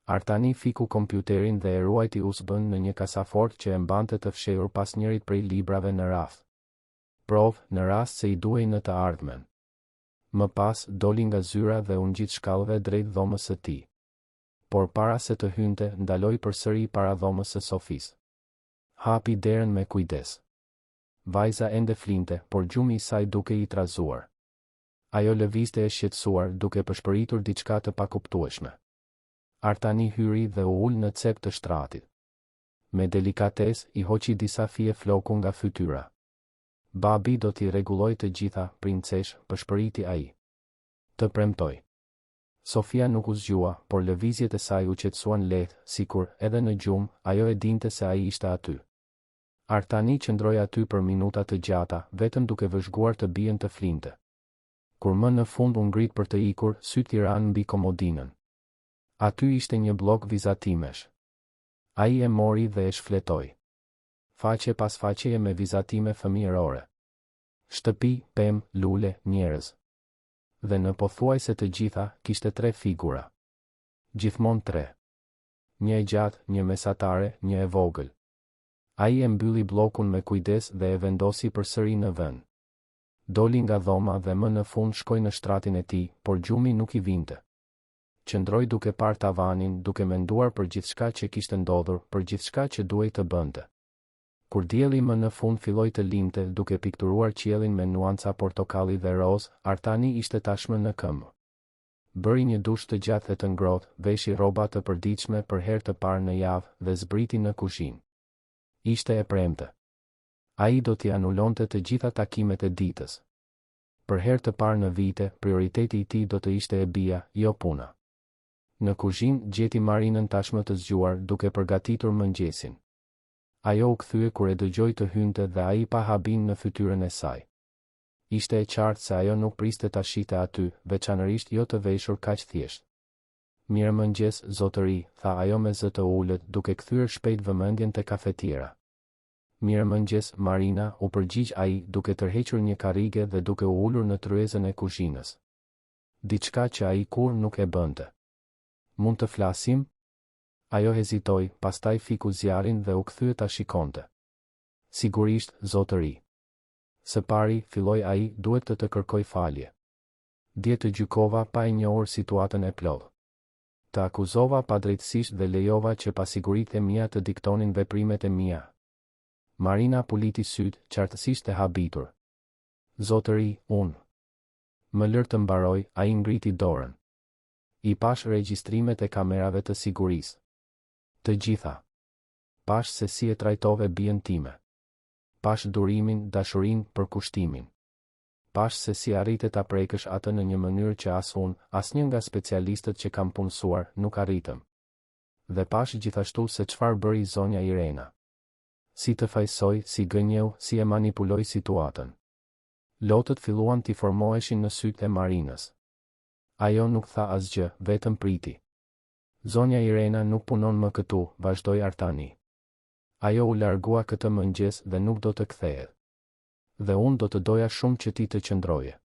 Artani fiku kompjuterin dhe e ruajti USB-n në një kasafort që e mbante të fshehur pas njërit prej librave në rraf. Provë në rast se i duhej në të ardhmen. Më pas doli nga zyra dhe u ngjit shkallëve drejt dhomës së tij. Por para se të hynte, ndaloi përsëri para dhomës së Sofisë. Hapi derën me kujdes. Vajza ende flinte, por gjumi i saj duke i trazuar. Ajo lëvizte e shqetësuar, duke përshpëritur diçka të pakuptueshme. Artani hyri dhe u ul në cep të shtratit. Me delikatesë i hoqi disa fije floku nga fytyra. Babi do t'i rregulloj të gjitha, princesh, përshpëriti ai. Të premtoj. Sofia nuk u zgjua, por lëvizjet e saj u qetësuan lehtë, sikur edhe në gjumë ajo e dinte se ai ishte aty. Artani qëndroi aty për minuta të gjata, vetëm duke vëzhguar të bien të flinte. Kur më në fund u ngrit për të ikur, syt i ranë mbi komodinën. Aty ishte një blok vizatimesh. Ai e mori dhe e shfletoi. Faqe pas faqeje me vizatime fëmijërore. Shtëpi, pemë, lule, njerëz. Dhe në pothuajse të gjitha, kishte 3 figura. Gjithmonë 3. Një e gjatë, një mesatare, një e vogël. Ai e mbylli bllokun me kujdes dhe e vendosi përsëri në vend. Doli nga dhoma dhe më në fund shkoi në shtratin e tij, por gjumi nuk i vinte. Qëndroi duke parë tavanin, duke menduar për gjithçka që kishte ndodhur, për gjithçka që duhej të bënte. Kur dielli më në fund filloi të linte, duke pikturuar qiellin me nuanca portokalli dhe roz, Artani ishte tashmë në këmbë. Bëri një dush të gjatë dhe të ngrohtë, veshi rroba të përditshme për herë të parë në javë dhe zbriti në kuzhinë. Ishte e premte. Ai do t'i anulonte të gjitha takimet e ditës. Për herë të parë në vite, prioriteti i tij do të ishte e bija, jo puna. Në kuzhinë gjeti Marinën tashmë të zgjuar, duke përgatitur mëngjesin. Ajo u kthye kur e dëgjoi të hynte dhe ai pa habin në fytyrën e saj. Ishte e qartë se ajo nuk priste ta shihte aty, veçanërisht jo të veshur kaq thjesht. Mirëmëngjes, zotëri, tha ajo me zë të ulët, duke kthyer shpejt vëmendjen te kafetiera. Mirëmëngjes, Marina, u përgjigj ai, duke tërhequr një karrige dhe duke u ulur në tryezën e kuzhinës. Diçka që ai kur nuk e bënte. Mund të flasim? Ajo hezitoi, pastaj fiku zjarrin dhe u kthye ta shikonte. Sigurisht, zotëri. Së pari, filloi ai, duhet të kërkoj falje. Dje të gjykova pa e njohur situatën e plodh. Të akuzova padrejtësisht dhe lejova që pasiguritë e mia të diktonin veprimet e mia. Marina puliti syt, qartësisht e habitur. Zotëri, unë. Më lër të mbaroj, ai ngriti dorën. I pash regjistrimet e kamerave të sigurisë. Të gjitha. Pash se si e trajtove bien time. Pash durimin, dashurinë, përkushtimin. Pash se si arrite ta prekësh atë në një mënyrë që as unë, as një nga specialistët që kam punësuar, nuk arritëm. Dhe pash gjithashtu se çfarë bëri zonja Irena. Si të fajsoj, si gënjeu, si e manipuloi situatën. Lotët filluan t'i formoheshin në sytë e Marinës. Ajo nuk tha asgjë, vetëm priti. Zonja Irena nuk punon më këtu, vazhdoi Artani. Ajo u largua këtë mëngjes dhe nuk do të kthehet. Dhe unë do të doja shumë që ti të qëndroje.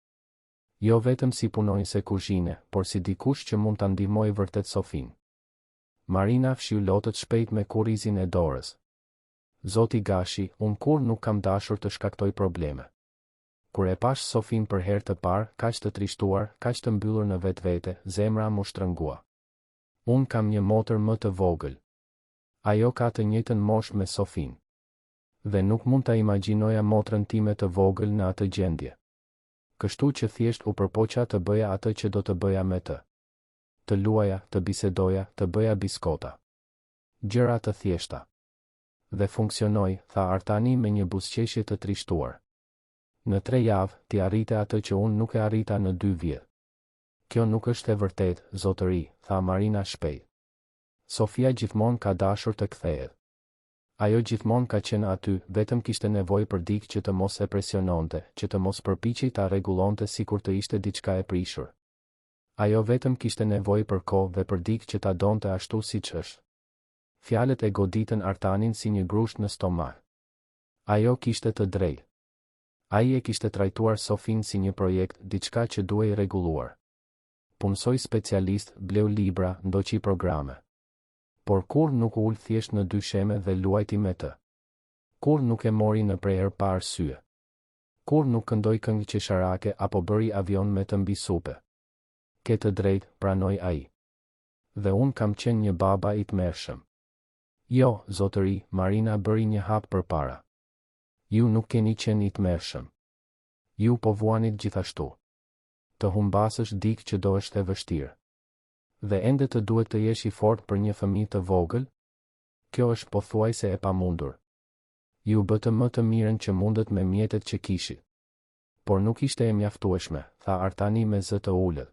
Jo vetëm si punonjëse kuzhine, por si dikush që mund ta ndihmojë vërtet Sofin. Marina fshiu lotët shpejt me kurrizin e dorës. Zoti Gashi, unë kur nuk kam dashur të shkaktoj probleme. Kur e pash Sofin për herë të parë, kaq të trishtuar, kaq të mbyllur në vetvete, zemra mu shtrëngua. Unë kam një motër më të vogël. Ajo ka të njëjtën moshë me Sofin. Dhe nuk mund ta imagjinoja motrën time të vogël në atë gjendje. Kështu që thjesht u përpoqa të bëja atë që do të bëja me të. Të luaja, të bisedoja, të bëja biskota. Gjëra të thjeshta. Dhe funksionoi, tha Artani me një buzëqeshje të trishtuar. Në 3 javë, ti arrite atë që unë nuk e arrita në 2 vjet. Kjo nuk është e vërtet, zotëri, tha Marina shpejt. Sofia gjithmonë ka dashur të kthehet. Ajo gjithmonë ka qenë aty, vetëm kishte nevojë për dikë që të mos e presiononte, që të mos përpiqej ta rregullonte sikur të ishte diçka e prishur. Ajo vetëm kishte nevojë për kohë dhe për dikë që ta donte ashtu siç është. Fjalët e goditën Artanin si një grusht në stomak. Ajo kishte të drejtë. Ai e kishte trajtuar Sofin si një projekt, diçka që duhej rregulluar. Punsoi specialist, bleu libra, ndoqi programe. Por kur nuk ul thjesht në dysheme dhe luajti me të. Kur nuk e mori në prerë pa arsye. Kur nuk këndoi këngë qesharake apo bëri avion me të mbi supe. Ke të drejtë, pranoi ai. Dhe unë kam qenë një baba i tmerrshëm. Jo, zotëri, Marina bëri një hap përpara. Ju nuk keni qenë i tmerrshëm. Ju po vuanit gjithashtu. Të humbasësh dikë që do është e vështirë. Dhe ende të duhet të jesh i fortë për një fëmijë të vogël? Kjo është pothuajse e pamundur. Ju bëtë më të mirën që mundet me mjetet që kishi. Por nuk ishte e mjaftueshme, tha Artani me zë të ulët.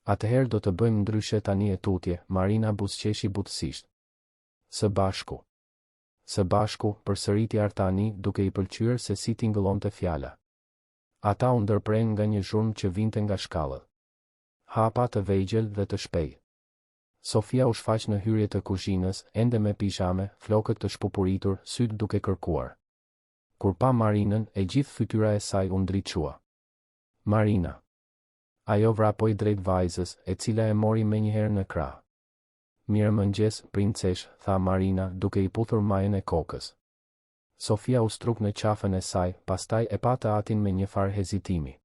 Atëherë do të bëjmë ndryshe tani e tutje, Marina buzëqeshi butësisht. Së bashku. Së bashku, përsëriti Artani duke i pëlqyer se si tingëllonte fjala. Ata u ndërpren nga një zhurmë që vinte nga shkallët. Hapa të vegjël dhe të shpejtë. Sofia u shfaq në hyrje të kuzhinës, ende me pijame, flokët të shpupuritur, syt duke kërkuar. Kur pa Marinën, e gjithë fytyra e saj u ndriçua. Marina. Ajo vrapoi drejt vajzës, e cila e mori menjëherë në krah. Mirëmëngjes, princesh, tha Marina, duke i puthur majën e kokës. Sofia u struk në qafën e saj, pastaj e pa të atin me një farë hezitimi.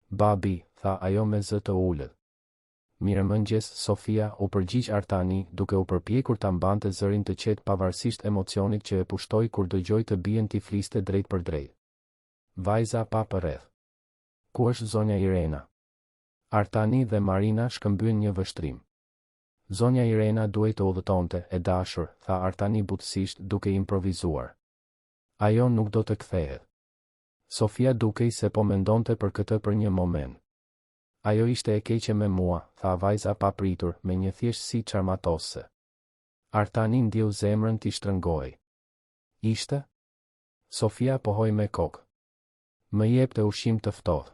Babi, tha ajo me zë të ulët. Mirëmëngjes, Sofia, u përgjigj Artani, duke u përpjekur ta mbante zërin të qetë pavarësisht emocionit që e pushtoi kur dëgjoi të bien t'i fliste drejt për drejt. Vajza pa përreth. Ku është zonja Irena? Artani dhe Marina shkëmbyen një vështrim. Zonja Irena duhet të udhëtonte, e dashur, tha Artani butësisht, duke improvizuar. Ajo nuk do të kthehet. Sofia dukej se po mendonte për këtë për një moment. Ajo ishte e keqe me mua, tha vajza pa pritur, me një thjeshtësi çarmatose. Artani ndjeu zemrën t'i shtrëngoi. Ishte? Sofia pohoi me kokë. Më jepte ushqim të ftohtë.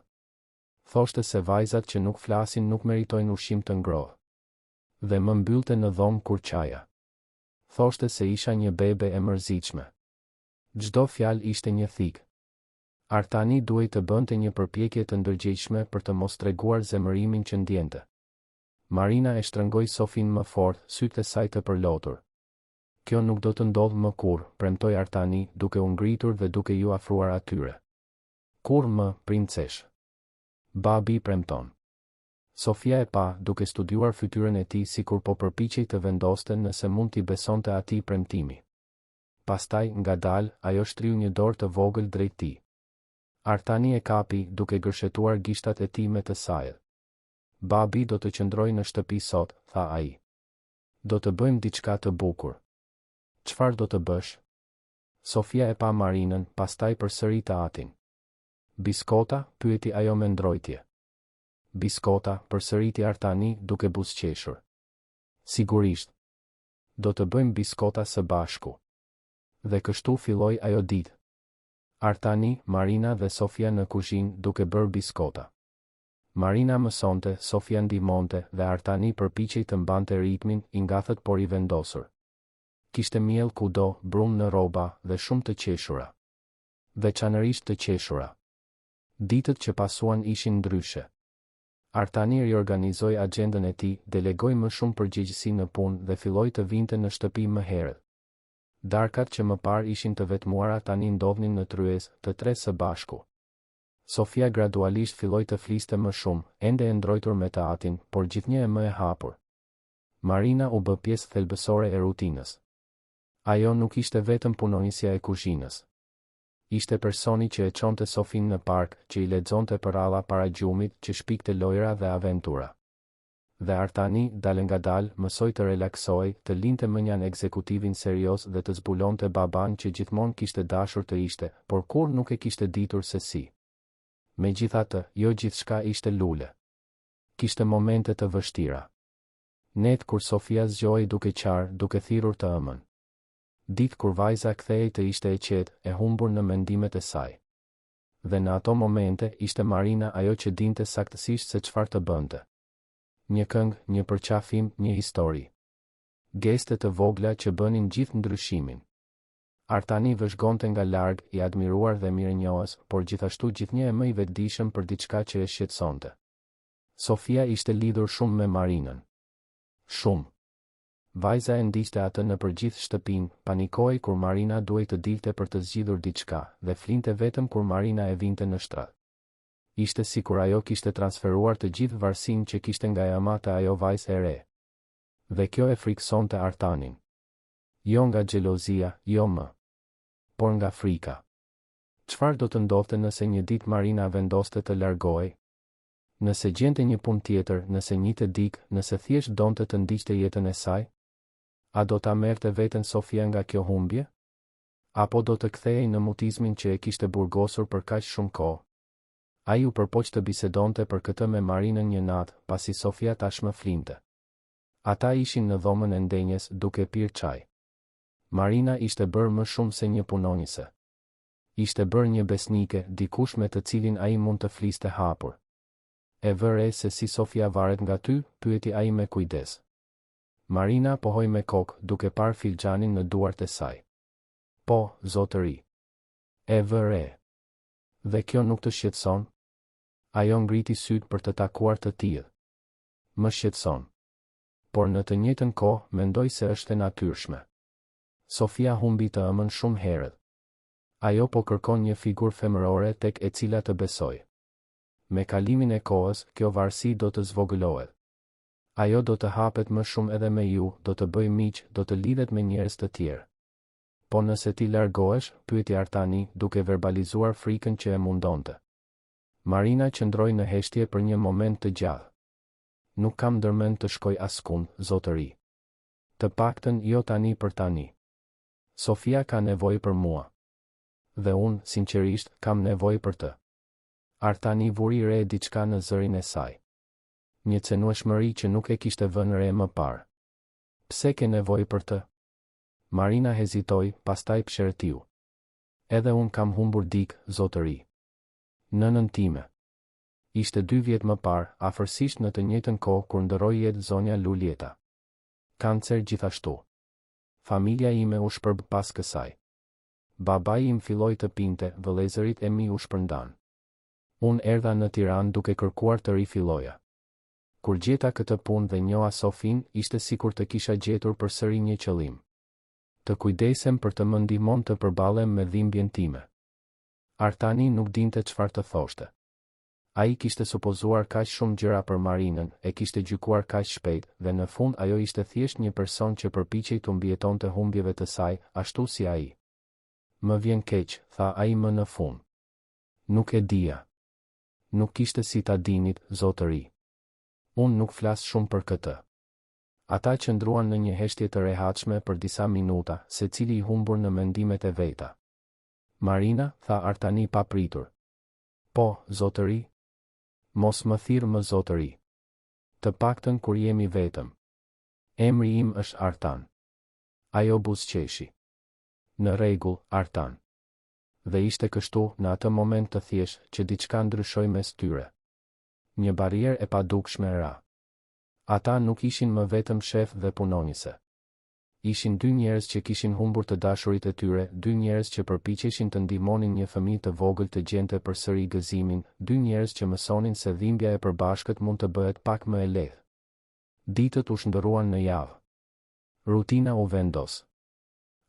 Thoshte se vajzat që nuk flasin nuk meritojnë ushqim të ngrohtë. Dhe më mbyllte në dhomë kur qaja. Thoshte se isha një bebe e mërzitshme. Çdo fjalë ishte një thikë. Artani duhej të bënte një përpjekje të ndërgjegjshme për të mos treguar zemërimin që ndjente. Marina e shtrëngoi Sofin më fort, sytë e saj të përlotur. Kjo nuk do të ndodhë më kurrë, premtoi Artani, duke u ngritur dhe duke ju afruar atyre. Kur më, princesh? Babi premton. Sofia e pa, duke studiuar fytyrën e tij sikur po përpiqej të vendoste nëse mund t'i besonte atij premtimi. Pastaj, ngadalë, ajo shtriu një dorë të vogël drejt tij. Artani e kapi, duke gërshetuar gishtat e tij me të saj. Babi do të qëndrojë në shtëpi sot, tha ai. Do të bëjmë diçka të bukur. Çfarë do të bësh? Sofia e pa Marinën, pastaj përsëriti atin. Biskota, pyeti ajo me ndrojtje. Biskota, përsëriti Artani, duke buzëqeshur. Sigurisht. Do të bëjmë biskota së bashku. Dhe kështu filloi ajo ditë. Artani, Marina dhe Sofia në kuzhinë duke bërë biskota. Marina mësonte, Sofia ndihmonte dhe Artani përpiqej të mbante ritmin, i ngathët por i vendosur. Kishte miell kudo, brumë në rroba dhe shumë të qeshura. Veçanërisht të qeshura. Ditët që pasuan ishin ndryshe. Artani riorganizoi agjendën e tij, delegoi më shumë përgjegjësi në punë dhe filloi të vinte në shtëpi më herët. Darkat që më parë ishin të vetmuara tani ndodhnin në tryezë, të tre së bashku. Sofia gradualisht filloi të fliste më shumë, ende e ndrojtur me të atin, por gjithnjë më e hapur. Marina u bë pjesë thelbësore e rutinës. Ajo nuk ishte vetëm punonjësja e kuzhinës. Ishte personi që e çonte Sofin në park, që i lexonte përralla para gjumit, që shpikte lojra dhe aventura. Dhe Artani, dalë nga dalë, mësoj të relaksoj, të linte mënjan ekzekutivin serios dhe të zbulonte baban që gjithmonë kishte dashur të ishte, por kur nuk e kishte ditur se si. Megjithatë, jo gjithçka ishte lule. Kishte momente të vështira. Net kur Sofia zgjoi duke qarë, duke thirrur të ëmën. Ditë kur vajza kthehej të ishte e qetë, e humbur në mendimet e saj. Dhe në ato momente, ishte Marina ajo që dinte saktësisht se çfarë të bënte. Një këngë, një përqafim, një histori. Geste të vogla që bënin gjithë ndryshimin. Artani vëzhgonte nga larg, i admiruar dhe mirënjohës, por gjithashtu gjithnjë e më i vetëdijshëm për diçka që e shqetësonte. Sofia ishte lidhur shumë me Marinën. Shumë. Vajza e ndiqte atë në përgjithë shtëpinë, panikoi kur Marina duhej të dilte për të zgjidhur diçka, dhe flinte vetëm kur Marina e vinte në shtrat. Ishte sikur ajo kishte transferuar të gjithë varësinë që kishte nga ema te ajo vajzë e re. Dhe kjo e friksonte Artanin. Jo nga xhelozia, jo më, por nga frika. Çfarë do të ndodhte nëse një ditë Marina vendoste të largohej? Nëse gjente një punë tjetër, nëse njite dik, nëse thjesht donte të ndiqte jetën e saj? A do ta merrte veten Sofia nga kjo humbje? Apo do të kthehej në mutizmin që e kishte burgosur për kaq shumë kohë? Ai u përpoq të bisedonte për këtë me Marinën një natë, pasi Sofia tashmë flinte. Ata ishin në dhomën e ndenjes, duke pirë çaj. Marina ishte bërë më shumë se një punonjëse. Ishte bërë një besnike, dikush me të cilin ai mund të fliste hapur. E vëre se si Sofia varet nga ty, pyeti ai me kujdes. Marina pohoi me kokë, duke parë filxhanin në duart e saj. Po, zotëri. E vëre. Dhe kjo nuk të shqetëson? Ajo ngriti sytë për të takuar të tillë. Më shqetëson. Por në të njëjtën kohë, mendoj se është e natyrshme. Sofia humbi të ëmën shumë herët. Ajo po kërkon një figurë femërore tek e cila të besoj. Me kalimin e kohës, kjo varësi do të zvogëlohet. Ajo do të hapet më shumë edhe me ju, do të bëj miq, do të lidhet me njerëz të tjerë. Po nëse ti largohesh, pyeti Artani, duke verbalizuar frikën që e mundonte. Marina qëndroi në heshtje për një moment të gjatë. Nuk kam ndërmend të shkoj askund, zotëri. Të paktën jo tani për tani. Sofia ka nevojë për mua. Dhe unë, sinqerisht, kam nevojë për të. Artani vuri re diçka në zërin e saj. Një cenueshmëri që nuk e kishte vënë re më parë. Pse ke nevojë për të? Marina hezitoi, pastaj pshertiu. Edhe unë kam humbur dik, zotëri. Nënën time. Ishte 2 vjet më parë, afërsisht në të njëjtën kohë kur ndërroi jetë zonja Lulieta. Kancer gjithashtu. Familja ime u shpërb pas kësaj. Babai im filloi të pinte, vëllezërit e mi u shpërndan. Unë erdha në Tiranë duke kërkuar të rifilloja. Kur gjeta këtë punë dhe njoha Sofin, ishte sikur të kisha gjetur përsëri një qëllim. Të kujdesem për të më ndihmon të përballem me dhimbjen time. Artani nuk dinte çfarë të thoshte. Ai kishte supozuar kaq shumë gjëra për Marinën, e kishte gjykuar kaq shpejt, dhe në fund ajo ishte thjesht një person që përpiqej të mbijetonte humbjeve të saj, ashtu si ai. Më vjen keq, tha ai më në fund. Nuk e dija. Nuk kishte si ta dinit, zotëri. Unë nuk flas shumë për këtë. Ata qëndruan në një heshtje të rehatshme për disa minuta, secili i humbur në mendimet e veta. Marina, tha Artani pa pritur. Po, zotëri. Mos më thirr më zotëri. Të paktën kur jemi vetëm. Emri im është Artan. Ajo buzëqeshi. Në rregull, Artan. Dhe ishte kështu, në atë moment të thjesht, që diçka ndryshoi mes tyre. Një barierë e padukshme ra. Ata nuk ishin më vetëm shef dhe punonjëse. Ishin 2 njerëz që kishin humbur të dashurit e tyre, 2 njerëz që përpiqeshin të ndihmonin një fëmijë të vogël të gjente përsëri gëzimin, 2 njerëz që mësonin se dhimbja e përbashkët mund të bëhet pak më e lehtë. Ditët u shndërruan në javë. Rutina u vendos.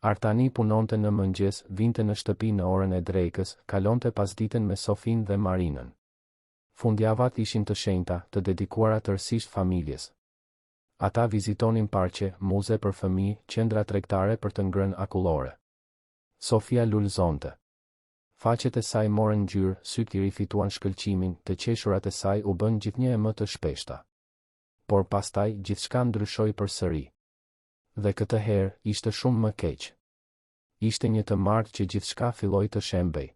Artani punonte në mëngjes, vinte në shtëpi në orën e drekës, kalonte pasditën me Sofin dhe Marinën. Fundjavat ishin të shenjta, të dedikuara tërësisht familjes. Ata vizitonin parqe, muze për fëmijë, qendra tregtare për të ngrënë akullore. Sofia lulëzonte. Faqet e saj morën ngjyrë, syt i rifituan shkëlqimin, të qeshurat e saj u bën gjithnjë e më të shpeshta. por pastaj gjithçka ndryshoi përsëri. Dhe këtë herë ishte shumë më keq. Ishte një të martë që gjithçka filloi të shembej.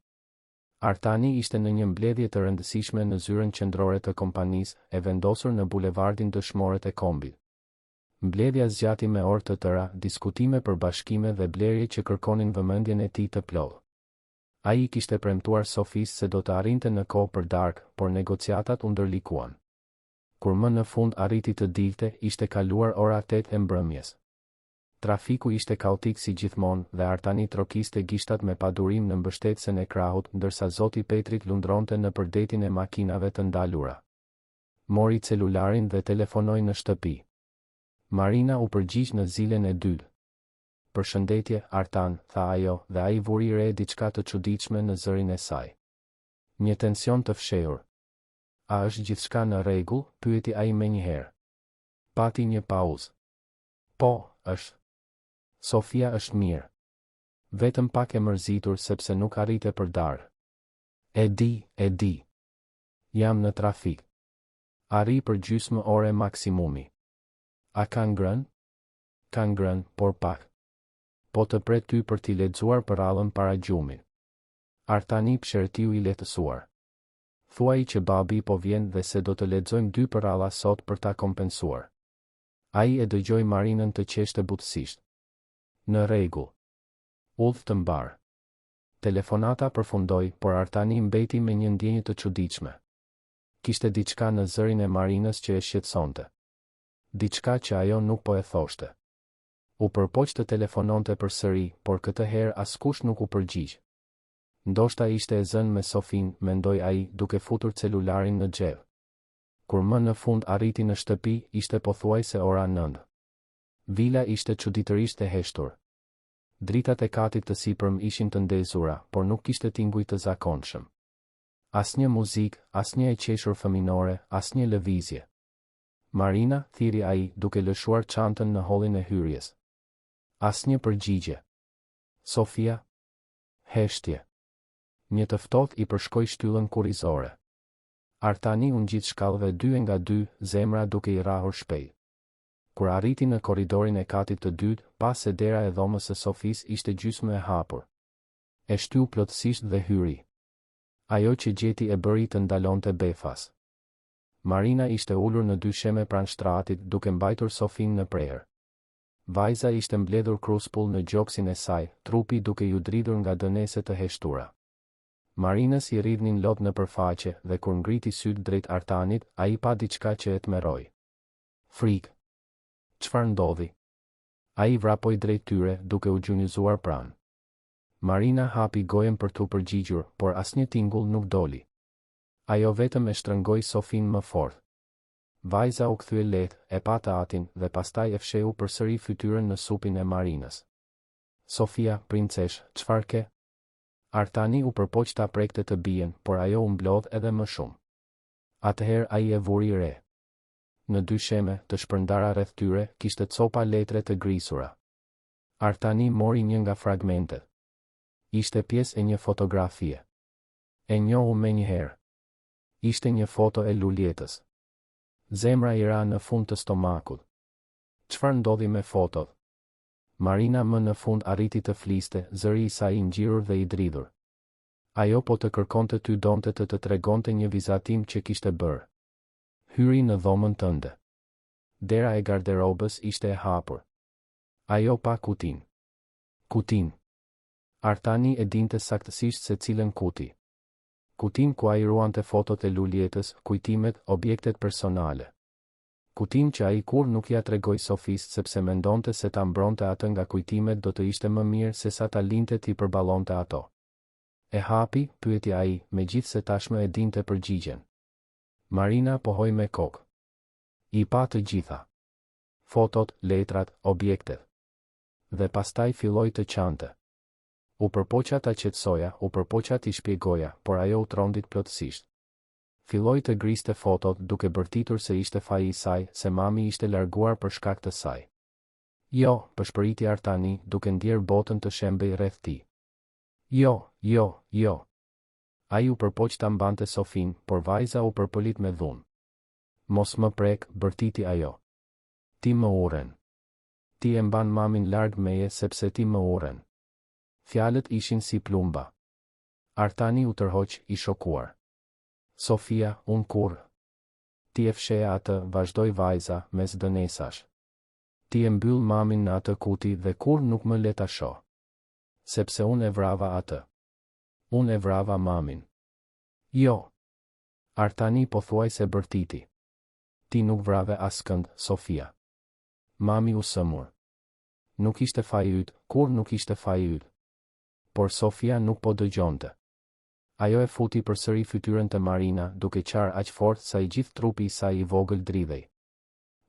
Artani ishte në një mbledhje të rëndësishme në zyrën qendrore të kompanisë, e vendosur në bulevardin Dëshmorët e Kombit. Mbledhja zgjati me orë të tëra, diskutime për bashkime dhe blerje që kërkonin vëmendjen e tij të plotë. Ai kishte premtuar Sofisë se do të arrinte në kohë për darkë, por negociatat u ndërlikuan. Kur më në fund arriti të dilte, ishte kaluar ora 8 e mbrëmjes. Trafiku ishte kaotik si gjithmonë dhe Artani trokiste gishtat me padurim në mbështetësen e krahut, ndërsa zoti Petrit lundronte në përdetin e makinave të ndalura. Mori celularin dhe telefonoi në shtëpi. Marina u përgjigj në zilen e dytë. "Përshëndetje, Artan," tha ajo, dhe ai vuri re diçka të çuditshme në zërin e saj. Një tension të fshehur. "A është gjithçka në rregull?" pyeti ai menjëherë. Pati një pauzë. "Po, është. Sofia është mirë. Vetëm pak e mërzitur sepse nuk arrite për darkë." E di. Jam në trafik. Arri për gjysmë ore maksimumi." "A ka ngrënë?" "Ka ngrënë, por pak. Po të pret ty për t'i lexuar përrallën para gjumit." Artani pshertiu i lehtësuar. "Thuaj që babi po vjen dhe se do të lexojmë 2 përralla sot për ta kompensuar." Ai e dëgjoi Marinën të qeshte butësisht. "Në rregull." Udhë të mbar. Telefonata përfundoi, por Artani mbeti me një ndjenjë të çuditshme. Kishte diçka në zërin e Marinës që e shqetësonte. Diçka që ajo nuk po e thoshte. U përpoq të telefononte përsëri, por këtë herë askush nuk u përgjigj. Ndoshta ishte e zënë me Sofin, mendoi ai, duke futur celularin në xhep. Kur më në fund arriti në shtëpi, ishte pothuajse ora 9. Vila ishte çuditërisht e heshtur. Dritat e katit të sipërm ishin të ndezura, por nuk kishte tinguj të zakonshëm. Asnjë muzikë, asnjë e qeshur fëminore, asnjë lëvizje. "Marina," thiri ai, duke lëshuar çantën në hollin e hyrjes. Asnjë përgjigje. "Sofia?" Heshtje. Një të ftohtë i përshkoi shtyllën kurrizore. Artani u ngjit shkallëve 2 nga 2, zemra duke i rrahur shpejt. Kur arriti në korridorin e katit të dytë, pa se dera e dhomës së Sofis ishte gjysmë e hapur. E shtyu plotësisht dhe hyri. Ajo që gjeti e bëri të ndalonte befas. Marina ishte ulur në dysheme pranë shtratit, duke mbajtur Sofin në prerë. Vajza ishte mbledhur kruspull në gjoksin e saj, trupi duke ju dridhur nga dënese të heshtura. Marinës i rridhnin lot në përfaqe dhe kur ngriti sytë drejt Artanit, ai pa diçka që e tmerroi. "Frikë. Çfarë ndodhi?" Ai vrapoi drejt tyre, duke u gjunjëzuar pranë. Marina hapi gojen për t'u përgjigjur, por asnjë tingull nuk doli. Ajo vetëm e shtrëngoi Sofin më fort. Vajza u kthye lehtë, e pa të atin, dhe pastaj e fsheu përsëri fytyrën në supin e Marinës. "Sofia, princesh, çfarë ke?" Artani u përpoq ta prekte të bien, por ajo u mblodh edhe më shumë. Atëherë ai e vuri re. Në dysheme, të shpërndara rreth tyre, kishte copa letre të grisura. Artani mori një nga fragmentet. Ishte pjesë e një fotografie. E njohu menjëherë. Ishte një foto e Luljetës. Zemra i ra në fund të stomakut. Çfarë ndodhi me fotot? Marina më në fund arriti të fliste, zëri i saj i ngjirur dhe i dridhur. Ajo po të kërkonte ty donte të tregonte një vizatim që kishte bërë. Hyri në dhomën tënde. Dera e garderobës ishte e hapur. Ajo pa kutin. Kutin. Artani e dinte saktësisht se cilën kuti. Kutin ku ai ruante fotot e Luljetës, kujtimet, objektet personale. Kutin që ai kur nuk ja tregoi Sofis sepse mendonte se ta mbronte atë nga kujtimet do të ishte më mirë se sa ta linte t'i përballonte ato. "E hapi?" pyeti ai, megjithse tashmë e dinte përgjigjen. Marina pohoi me kokë. I pa të gjitha. Fotot, letrat, objektet. Dhe pastaj filloi të qante. U përpoqa ta qetësoja, u përpoqa t'i shpjegoja, por ajo u trondit plotësisht. Filloi të griste fotot, duke bërtitur se ishte faji i saj, se mami ishte larguar për shkak të saj. "Jo," pëshpëriti Artani, duke ndjer botën të shembej rreth tij. Jo. Ai u përpoq ta mbante Sofin, por vajza u përpolit me dhunë. Mos më prek, bërtiti ajo. Ti më uren. Ti e mban mamin larg meje sepse ti më uren. Fjalët ishin si plumba. Artani u tërhoq i shokuar. Sofia, unë kur? Ti e fsheja atë, vazhdoi vajza, mes dënesash. Ti e mbyll mamin në atë kuti dhe kur nuk më le ta shoh. Sepse unë e vrava atë. Unë e vrava mamin. Jo. Artani po thuaj se bërtiti. Ti nuk vrave askënd, Sofia. Mami u sëmur. Nuk ishte faji yt, kur nuk ishte faji yt. Por Sofia nuk po dëgjonte. Ajo e futi përsëri fytyrën të Marina, duke qarë aq fort sa i gjithë trupi i saj i vogël dridhej.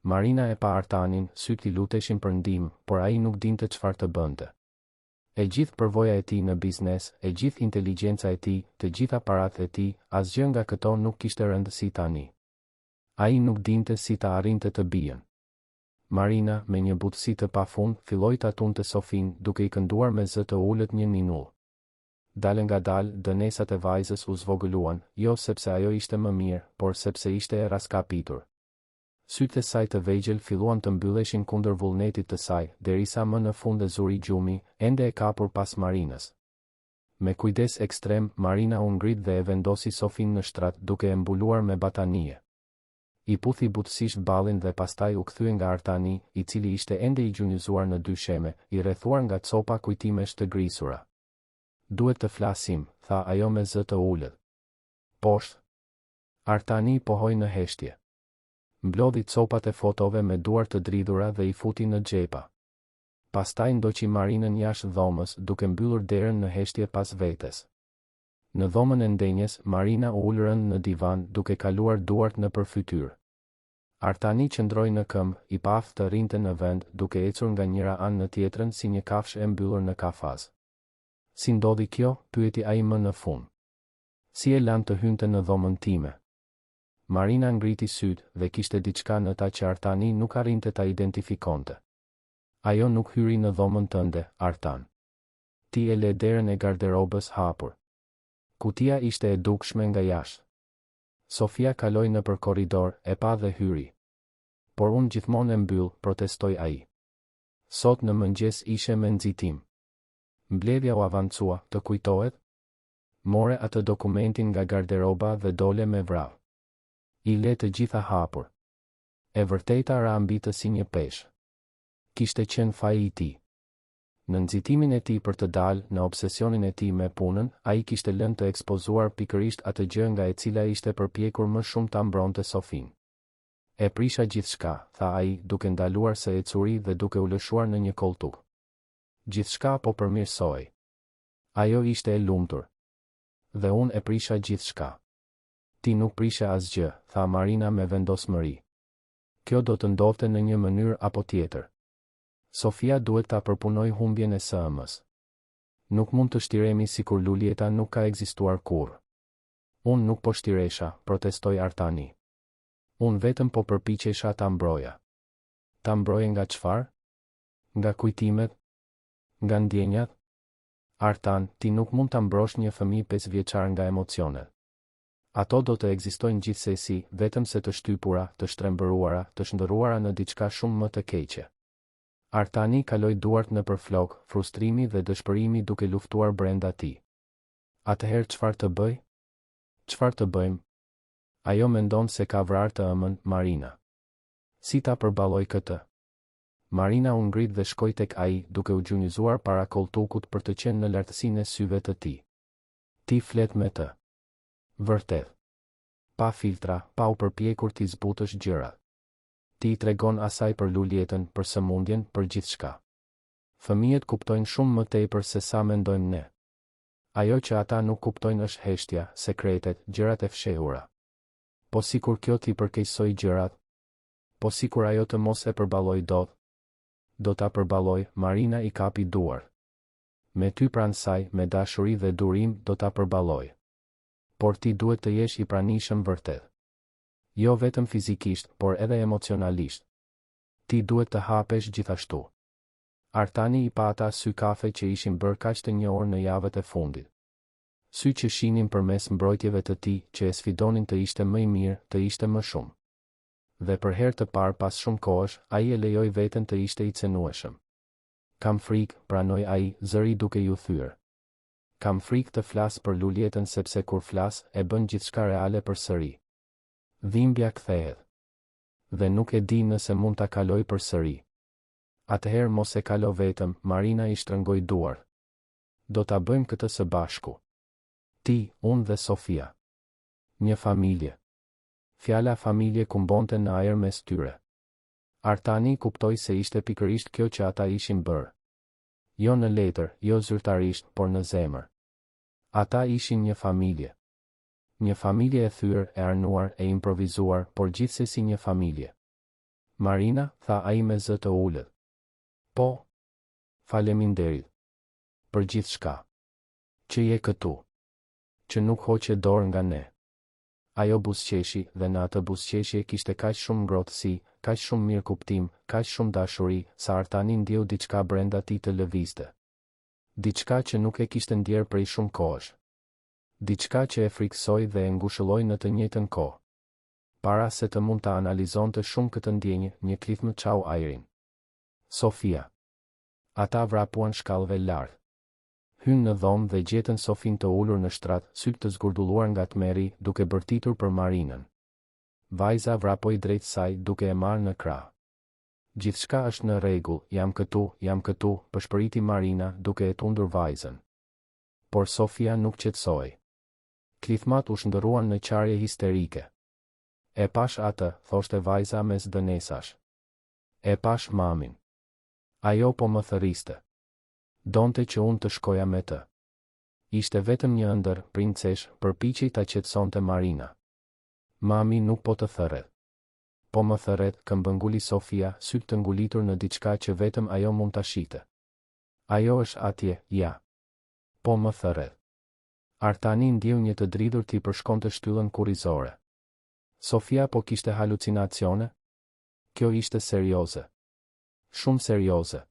Marina e pa Artanin, syt i luteshin për ndihmë, por ai nuk dinte çfarë të bënte. E gjithë përvoja e tij në biznes, e gjithë inteligjenca e tij, të gjitha paratë e tij, asgjë nga këto nuk kishte rëndësi tani. Ai nuk dinte si ta arrinte të bien. Marina, me një butësi të pafund, filloi ta tunte Sofin, duke i kënduar me zë të ulët një minull. Dalë nga dalë, dënesat e vajzës u zvogëluan, jo sepse ajo ishte më mirë, por sepse ishte e raskapitur. Sytë e saj të vegjël filluan të mbylleshin kundër vullnetit të saj, derisa më në fund e zuri gjumi, ende e kapur pas Marinës. Me kujdes ekstrem, Marina u ngrit dhe e vendosi Sofin në shtrat, duke e mbuluar me batanie. I puthi butësisht ballin dhe pastaj u kthye nga Artani, i cili ishte ende i gjunjëzuar në dy sheme, i rrethuar nga copa kujtimesh të grisura. Duhet të flasim, tha ajo me zë të ulët. Poshtë. Artani pohoi në heshtje. Mblodhi copat e fotove me duar të dridhura dhe i futi në xhepa. Pastaj ndoqi Marinën jashtë dhomës, duke mbyllur derën në heshtje pas vetes. Në dhomën e ndenjes, Marina u ul rënd në divan, duke kaluar duart në përfytyrë. Artani qëndroi në këmbë, i paftë të rinte në vend, duke ecur nga njëra anë në tjetrën si një kafshë e mbyllur në kafaz. Si ndodhi kjo? Pyeti ai më në fund. Si e lan të hynte në dhomën time? Marina ngriti sytë dhe kishte diçka në ta që Artani nuk arrinte ta identifikonte. Ajo nuk hyri në dhomën tënde, Artan. Ti e le derën e garderobës hapur. Kutia ishte e dukshme nga jashtë. Sofia kaloi nëpër korridor, e pa dhe hyri. Por unë gjithmonë e mbyll, protestoi ai. Sot në mëngjes ishe me nxitim. Mbledhja u avancua, të kujtohet? More atë dokumentin nga garderoba dhe dole me vrap. I le të gjitha hapur. E vërteta ra mbitë si një peshë. Kishte qenë faji i tij. Në nxitimin e tij për të dalë, në obsesionin e tij me punën, ai kishte lënë të ekspozuar pikërisht atë gjë nga e cila ishte përpjekur më shumë ta mbronte Sofin. E prisha gjithçka, tha ai, duke ndaluar së ecuri dhe duke u lëshuar në një koltuk. Gjithçka po përmirësoi. Ajo ishte e lumtur. Dhe unë e prisha gjithçka. Ti nuk prishe asgjë, tha Marina me vendosmëri. Kjo do të ndodhte në një mënyrë apo tjetër. Sofia duhet ta përpunoj humbjen e së-ëmës. Nuk mund të shtiremi sikur luljeta nuk ka ekzistuar kurrë. Unë nuk po shtiresha, protestoi Artani. Unë vetëm po përpiqesha ta mbroja. Ta mbroje nga çfarë? Nga kujtimet? Nga ndjenjat? Artan, ti nuk mund ta mbrosh një fëmijë 5 vjeçar nga emocionet. Ato do të ekzistojnë gjithsesi, vetëm se të shtypura, të shtrembëruara, të shndërruara në diçka shumë më të keqe. Artani kaloi duart nëpër flok, frustrimi dhe dëshpërimi duke luftuar brenda tij. Atëherë çfarë të bëj? Çfarë të bëjmë? Ajo mendon se ka vrarë të ëmën, Marina. Si ta përballoj këtë? Marina u ngrit dhe shkoi tek ai, duke u gjunjëzuar para koltukut për të qenë në lartësinë e syve të tij. Ti flet me të. Vërtet. Pa filtra, pa u përpjekur ti zbutësh gjërat. Ti i tregon asaj për luljetën, për sëmundjen, për gjithçka. Fëmijët kuptojnë shumë më tepër se sa mendojmë ne. Ajo që ata nuk kuptojnë është heshtja, sekretet, gjërat e fshehura. Po sikur kjo t'i përkeqësoj gjërat, po sikur ajo të mos e përballoj dot. Do ta përballoj, Marina i kapi duart. Me ty pranë saj, me dashuri dhe durim, do ta përballoj. Por ti duhet të jesh i pranishëm vërtet. Jo vetëm fizikisht, por edhe emocionalisht. Ti duhet të hapesh gjithashtu. Artani i pa ata sy kafe që ishin bërë kaq të njohur në javët e fundit. Sy që shinin përmes mbrojtjeve të tij, që e sfidonin të ishte më i mirë, të ishte më shumë. dhe për herë të parë pas shumë kohësh, ai e lejoi veten të ishte i cenueshëm. Kam frikë, pranoi ai, zëri duke ju thyer. Kam frikë të flas për luljetën sepse kur flas, e bën gjithçka reale përsëri. Dhimbja kthehet. Dhe nuk e di nëse mund ta kaloj përsëri. Atëherë mos e kalo vetëm, Marina i shtrëngoi duar. Do ta bëjmë këtë së bashku. Ti, unë dhe Sofia. Një familje. Fjala familje kumbonte në ajër mes tyre. Artani kuptoi se ishte pikërisht kjo që ata ishin bërë. Jo në letër, jo zyrtarisht, por në zemër. Ata ishin një familje. Një familje e thyer, e arnuar, e improvizuar, por gjithsesi një familje. Marina, tha ai me zë të ulët. Po. Faleminderit. Për gjithçka. Që je këtu. Që nuk hoqe dorë nga ne. Ajo buzëqeshi dhe në atë buzëqeshje kishte kaq shumë ngrohtësi, kaq shumë mirëkuptim, kaq shumë dashuri, sa Artani ndjeu diçka brenda tij të lëvizte. Diçka që nuk e kishte ndjerë prej shumë kohësh. Diçka që e friksoi dhe e ngushëlloi në të njëjtën kohë. Para se të mund ta analizonte shumë këtë ndjenjë, një klithmë çau ajrin. Sofia. Ata vrapuan shkallëve lart. Hynë në dhomë dhe gjetën Sofin të ulur në shtrat, sytë të zgurdulluar nga tmerri, duke bërtitur për Marinën. Vajza vrapoi drejt saj, duke e marrë në krah. Gjithçka është në rregull, jam këtu, pëshpëriti Marina, duke e tundur vajzën. Por Sofia nuk qetësoi. Klithmat u shndërruan në qarje histerike. E pash atë, thoshte vajza mes dënesash. E pash mamin. Ajo po më thërriste. Donte që unë të shkoja me të. Ishte vetëm një ëndër, princesh, përpiqej ta qetësonte Marina. Mami nuk po të thërret. Po më thërret, këmbënguli Sofia, sytë të ngulitur në diçka që vetëm ajo mund ta shite. Ajo është atje, ja. Po më thërret. Artani ndjeu një të dridhur t'i përshkonte shtyllën kurrizore. Sofia po kishte halucinacione? Kjo ishte serioze. Shumë serioze.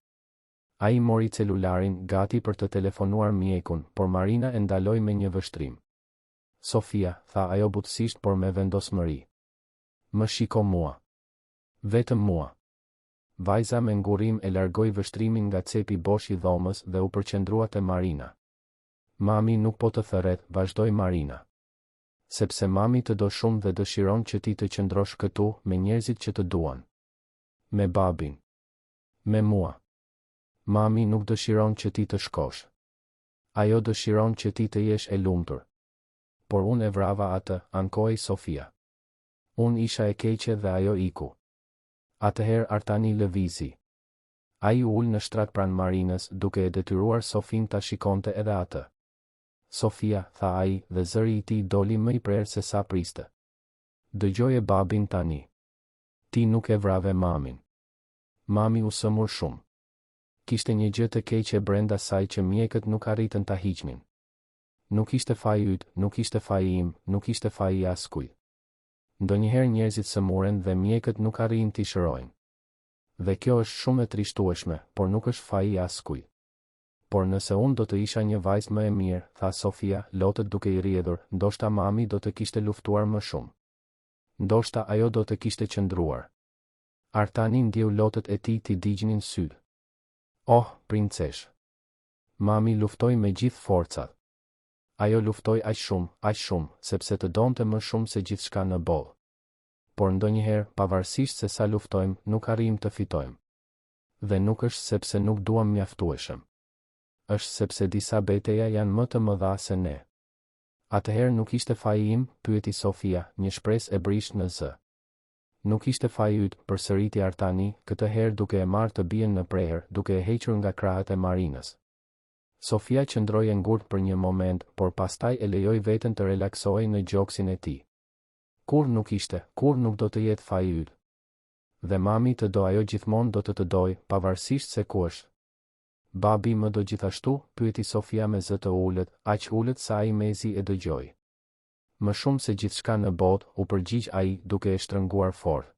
Ai mori celularin, gati për të telefonuar mjekun, por Marina e ndaloi me një vështrim. Sofia, tha ajo butësisht por me vendosmëri. Më shiko mua. Vetëm mua. Vajza me ngurim e largoi vështrimin nga cepi bosh i dhomës dhe u përqendrua te Marina. Mami nuk po të thërret, vazhdoi Marina. Sepse mami të do shumë dhe dëshiron që ti të qëndrosh këtu me njerëzit që të duan. Me babin. Me mua. Mami nuk dëshiron që ti të shkosh. Ajo dëshiron që ti të jesh e lumtur. Por unë e vrava atë, ankoi Sofia. Unë isha e keqe dhe ajo iku. Atëherë Artani lëvizi. Ai u ul në shtrat pranë Marinës, duke e detyruar Sofin ta shikonte edhe atë. Sofia, tha ai, dhe zëri i tij doli më i prerë se sa priste. Dëgjoje babin tani. Ti nuk e vrave mamin. Mami u sëmur shumë. Kishte një gjë të keqe brenda saj që mjekët nuk arritën ta hiqnin. Nuk ishte faji yt, nuk ishte faji im, nuk ishte faji i askujt. Ndonjëherë njerëzit sëmuren dhe mjekët nuk arrin t'i shërojnë. Dhe kjo është shumë e trishtueshme, por nuk është faji i askujt. Por nëse unë do të isha një vajzë më e mirë, tha Sofia, lotët duke i rrjedhur, ndoshta mami do të kishte luftuar më shumë. Ndoshta ajo do të kishte qëndruar. Artani ndjeu lotët e tij t'i digjnin syt. Oh, princesh. Mami luftoi me gjithë forcat. Ajo luftoi aq shumë, sepse të donte më shumë se gjithçka në botë. Por ndonjëherë, pavarësisht se sa luftojmë, nuk arrijmë të fitojmë. Dhe nuk është sepse nuk duam mjaftueshëm. Është sepse disa betejë janë më të mëdha se ne. Atëherë nuk ishte faji im, pyeti Sofia, një shpresë e brisht në zë. Nuk ishte faji yt, përsëriti Artani, këtë herë duke e marrë të bien në prehër, duke e hequr nga krahët e Marinës. Sofia qëndroi e ngurt për një moment, por pastaj e lejoi veten të relaksohej në gjoksin e tij. Kur nuk do të jetë faji yt. Dhe mami të do, ajo gjithmonë do të doj, pavarësisht se ku është. Babi më do gjithashtu, pyeti Sofia me zë të ulët, aq ulët sa ai mezi e dëgjoi. Më shumë se gjithçka në botë, u përgjigj ai, duke e shtrënguar fort.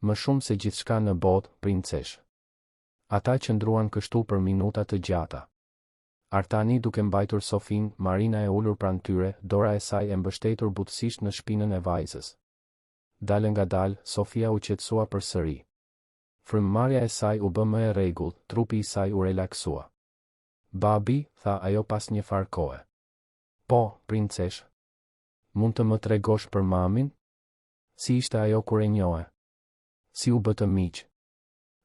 Më shumë se gjithçka në botë, princesh. Ata qëndruan kështu për minuta të gjata. Artani duke mbajtur Sofin, Marina e ulur pranë tyre, dora e saj e mbështetur butësisht në shpinën e vajzës. dalë nga dalë, Sofia u qetësua përsëri. Frymëmarrja e saj u bë më e rregullt, trupi i saj u relaksua. Babi, tha ajo pas një farë kohe. Po, princesh. Mund të më tregosh për mamin? Si ishte ajo kur e njohe? Si u bë të miq?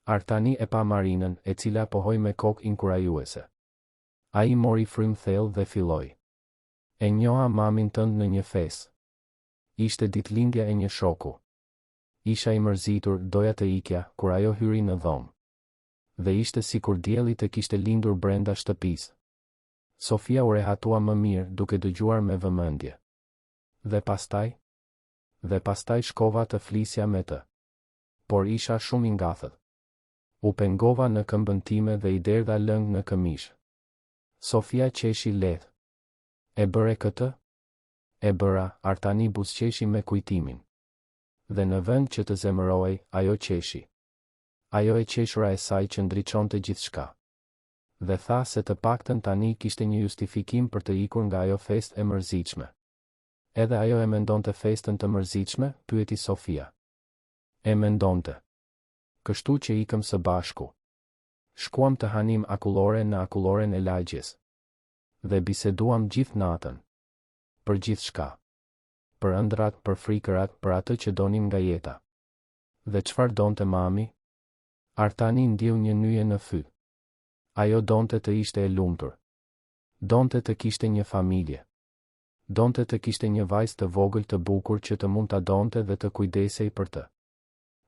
Artani e pa Marinën, e cila pohoi me kokë inkurajuese. Ai mori frymë thellë dhe filloi. E njoha mamin tënd në një festë. Ishte ditëlindja e një shoku. Isha i mërzitur, doja të ikja, kur ajo hyri në dhomë. Dhe ishte sikur dielli të kishte lindur brenda shtëpisë. Sofia u rehatua më mirë, duke dëgjuar me vëmendje. Dhe pastaj? Dhe pastaj shkova të flisja me të. Por isha shumë i ngathët. U pengova në këmbën time dhe i derdha lëng në këmish. Sofia qeshi lehtë. E bëre këtë? E bëra, Artani buzëqeshi me kujtimin. Dhe në vend që të zemërohej, ajo qeshi. Ajo e qeshura e saj që ndriçonte gjithçka. Dhe tha se të paktën tani kishte një justifikim për të ikur nga ajo festë e mërzitshme. Edhe ajo e mendonte festën të mërzitshme, pyeti Sofia. E mendonte. Kështu që ikëm së bashku. Shkuam të hanim akullore në akulloren e lagjes. Dhe biseduam gjithë natën. Për gjithçka. Për ëndrat, për frikërat, për atë që donim nga jeta. Dhe çfarë donte mami? Artani ndjeu një nyje në fy. Ajo donte të ishte e lumtur. Donte të kishte një familje. Donte të kishte një vajzë të vogël të bukur që të mund ta donte dhe të kujdesej për të.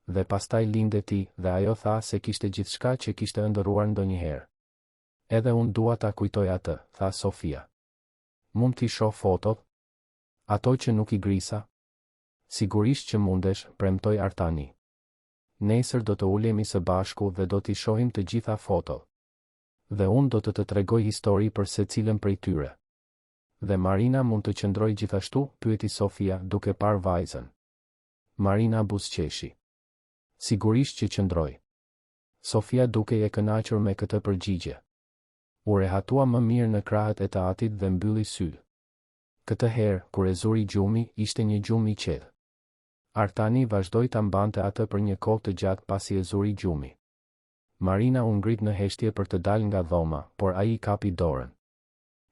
Dhe pastaj linde ti, dhe ajo tha se kishte gjithçka që kishte ëndërruar ndonjëherë. Edhe unë dua ta kujtoj atë, tha Sofia. Mund t'i shoh fotot? Ato që nuk i grisa? Sigurisht që mundesh, premtoi Artani. Nesër do të ulemi së bashku dhe do t'i shohim të gjitha fotot. Dhe unë do të tregoj histori për secilën prej tyre. Dhe Marina mund të qëndroj gjithashtu, pyeti Sofia duke parë vajzën. Marina buzëqeshi. Sigurisht që qëndroj. Sofia duke e kënaqur me këtë përgjigje. U rehatua më mirë në krahët e të atit dhe mbylli sytë. Këtë herë, kur e zuri gjumi, ishte një gjumë i qetë. Artani vazhdoi ta mbante atë për një kohë të gjatë pasi e zuri gjumi. Marina u ngrit në heshtje për të dalë nga dhoma, por ai i kapi dorën.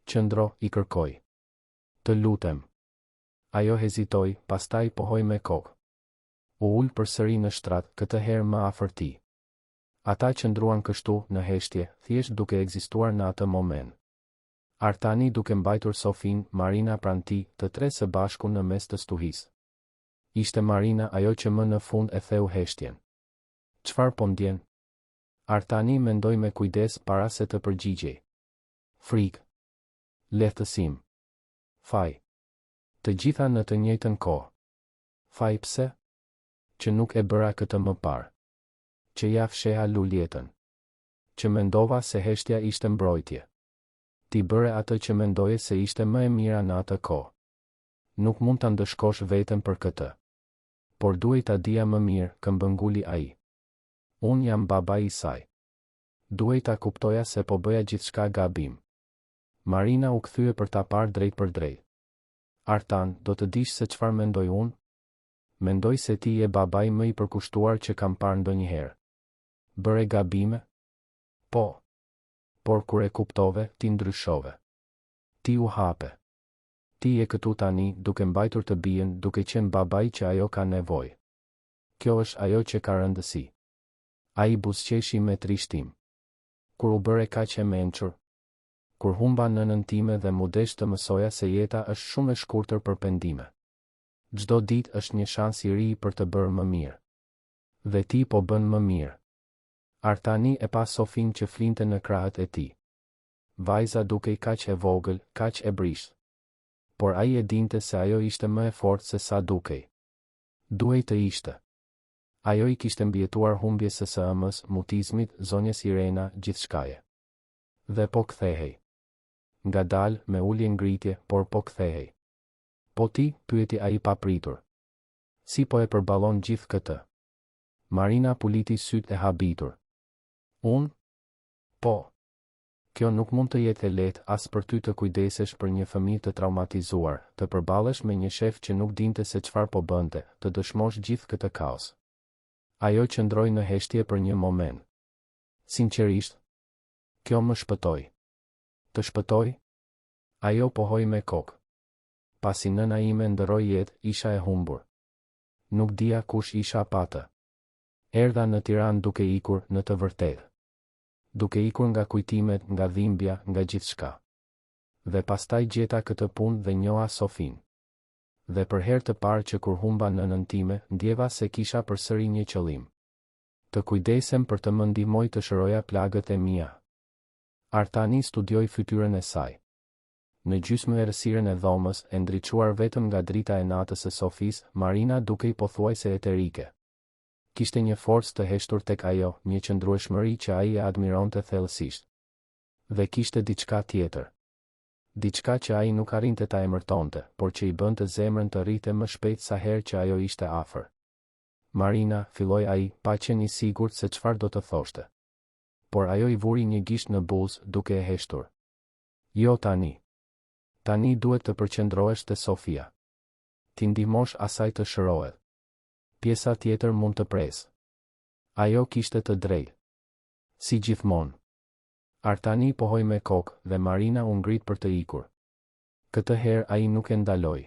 Qëndro, i kërkoi. Të lutem. Ajo hezitoi, pastaj pohoi me kokë. U ul përsëri në shtrat, këtë herë më afër tij. Ata qëndruan kështu në heshtje, thjesht duke ekzistuar në atë moment. Artani duke mbajtur Sofin, Marina pranë tij, të tre së bashku në mes të stuhisë. Ishte Marina ajo që më në fund e theu heshtjen. Çfarë po ndjen? Artani mendoi me kujdes para se të përgjigjej. Frikë. Lehtësim. Faj. Të gjitha në të njëjtën kohë. Faj pse? Që nuk e bëra këtë më parë. Që ja fsheha luljetën. Që mendova se heshtja ishte mbrojtje. Ti bëre atë që mendoje se ishte më e mira në atë kohë. Nuk mund ta ndëshkosh veten për këtë. Por duhet ta dija më mirë, këmbënguli ai. Unë jam babai i saj. Duhet ta kuptoja se po bëja gjithçka gabim. Marina u kthye për ta parë drejt për drejt. Artan, do të dish se çfarë mendoj unë? Mendoj se ti je babai më i përkushtuar që kam parë ndonjëherë. Bëre gabime? Po. Por kur e kuptove, ti ndryshove. Ti u hape. Ti je këtu tani, duke mbajtur të bien, duke qenë babai që ajo ka nevojë. Kjo është ajo që ka rëndësi. Ai buzëqeshi me trishtim. Kur u bëre kaq e mençur, kur humba nënën time dhe mu desh të mësoja se jeta është shumë e shkurtër për pendime. Çdo ditë është një shans i ri për të bërë më mirë. Dhe ti po bën më mirë. Artani e pa Sofin që flinte në krahët e tij. Vajza dukej kaq e vogël, kaq e brisht. Por ai e dinte se ajo ishte më e fortë se sa dukej. Duhej të ishte. Ajo i kishte mbjetuar humbjes së sëmës, mutizmit, zonjes Irena, gjithçkaje. Dhe po kthehej. Ngadalë, me ulje ngritje, por po kthehej. Po ti, pyeti ai papritur. Si po e përballon gjithë këtë? Marina puliti sytë e habitur. Unë? Po. Kjo nuk mund të jetë e lehtë as për ty të kujdesesh për një fëmijë të traumatizuar, të përballesh me një shef që nuk dinte se çfarë po bënte, të dëshmosh gjithë këtë kaos. Ajo qëndroi në heshtje për një moment. Sinqerisht, kjo më shpëtoi. Të shpëtoi? Ajo pohoi me kokë. Pasi nëna ime ndërroi jetë, isha e humbur. Nuk dija kush isha pa të. Erdha në Tiranë duke ikur në të vërtetë. Duke ikur nga kujtimet, nga dhimbja, nga gjithçka. Dhe pastaj gjeta këtë punë dhe njoha Sofin. Dhe për herë të parë që kur humba nënën time, ndjeva se kisha përsëri një qëllim. Të kujdesem për të më ndihmoj të shëroja plagët e mia. Artani studioi fytyrën e saj. Në gjysmë errësirën e dhomës, e ndriçuar vetëm nga drita e natës së Sofis, Marina dukej pothuajse eterike. Kishte një forcë të heshtur tek ajo, një qëndrueshmëri që ai e admironte thellësisht. Dhe kishte diçka tjetër. Diçka që ai nuk arrinte ta emërtonte, por që i bënte zemrën të rrite më shpejt sa herë që ajo ishte afër. Marina, filloi ai, pa qenë i sigurt se çfarë do të thoshte. Por ajo i vuri një gisht në buzë, duke e heshtur. Jo tani. Tani duhet të përqendrohesh te Sofia. Ti ndihmosh asaj të shërohet. Pjesa tjetër mund të presë. Ajo kishte të drejtë. Si gjithmonë. Artani pohoi me kokë dhe Marina u ngrit për të ikur. Këtë herë ai nuk e ndaloi.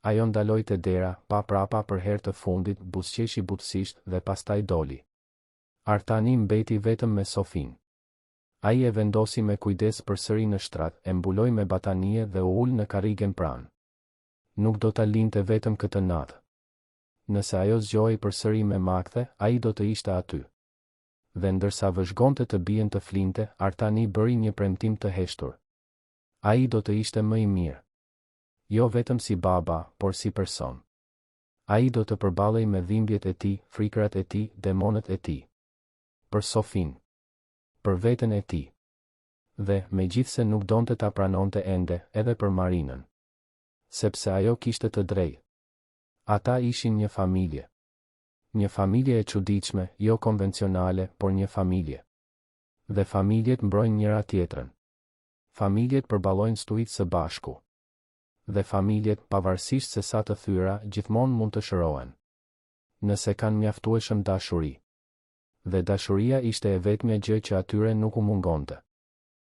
Ajo ndaloi te dera, pa prapa për herë të fundit, buzëqeshi butësisht dhe pastaj doli. Artani mbeti vetëm me Sofin. Ai e vendosi me kujdes përsëri në shtrat, e mbuloi me batanie dhe u ul në karrigen pranë. Nuk do ta linte vetëm këtë natë. Nëse ajo zgjohej përsëri me makthe, ai do të ishte aty. Dhe ndërsa vëzhgonte të bien të flinte, Artani bëri një premtim të heshtur. Ai do të ishte më i mirë. Jo vetëm si baba, por si person. Ai do të përballej me dhimbjet e tij, frikrat e tij, demonët e tij. Për Sofin. Për veten e tij. Dhe, megjithse nuk donte ta pranonte ende, edhe për Marinën. Sepse ajo kishte të drejtë. Ata ishin një familje. Një familje e çuditshme, jo konvencionale, por një familje. Dhe familjet mbrojnë njëra tjetrën. Familjet përballojnë stujt së bashku. Dhe familjet, pavarësisht se sa të thyra, gjithmonë mund të shërohen. Nëse kanë mjaftueshëm dashuri. Dhe dashuria ishte e vetmja gjë që atyre nuk u mungonte.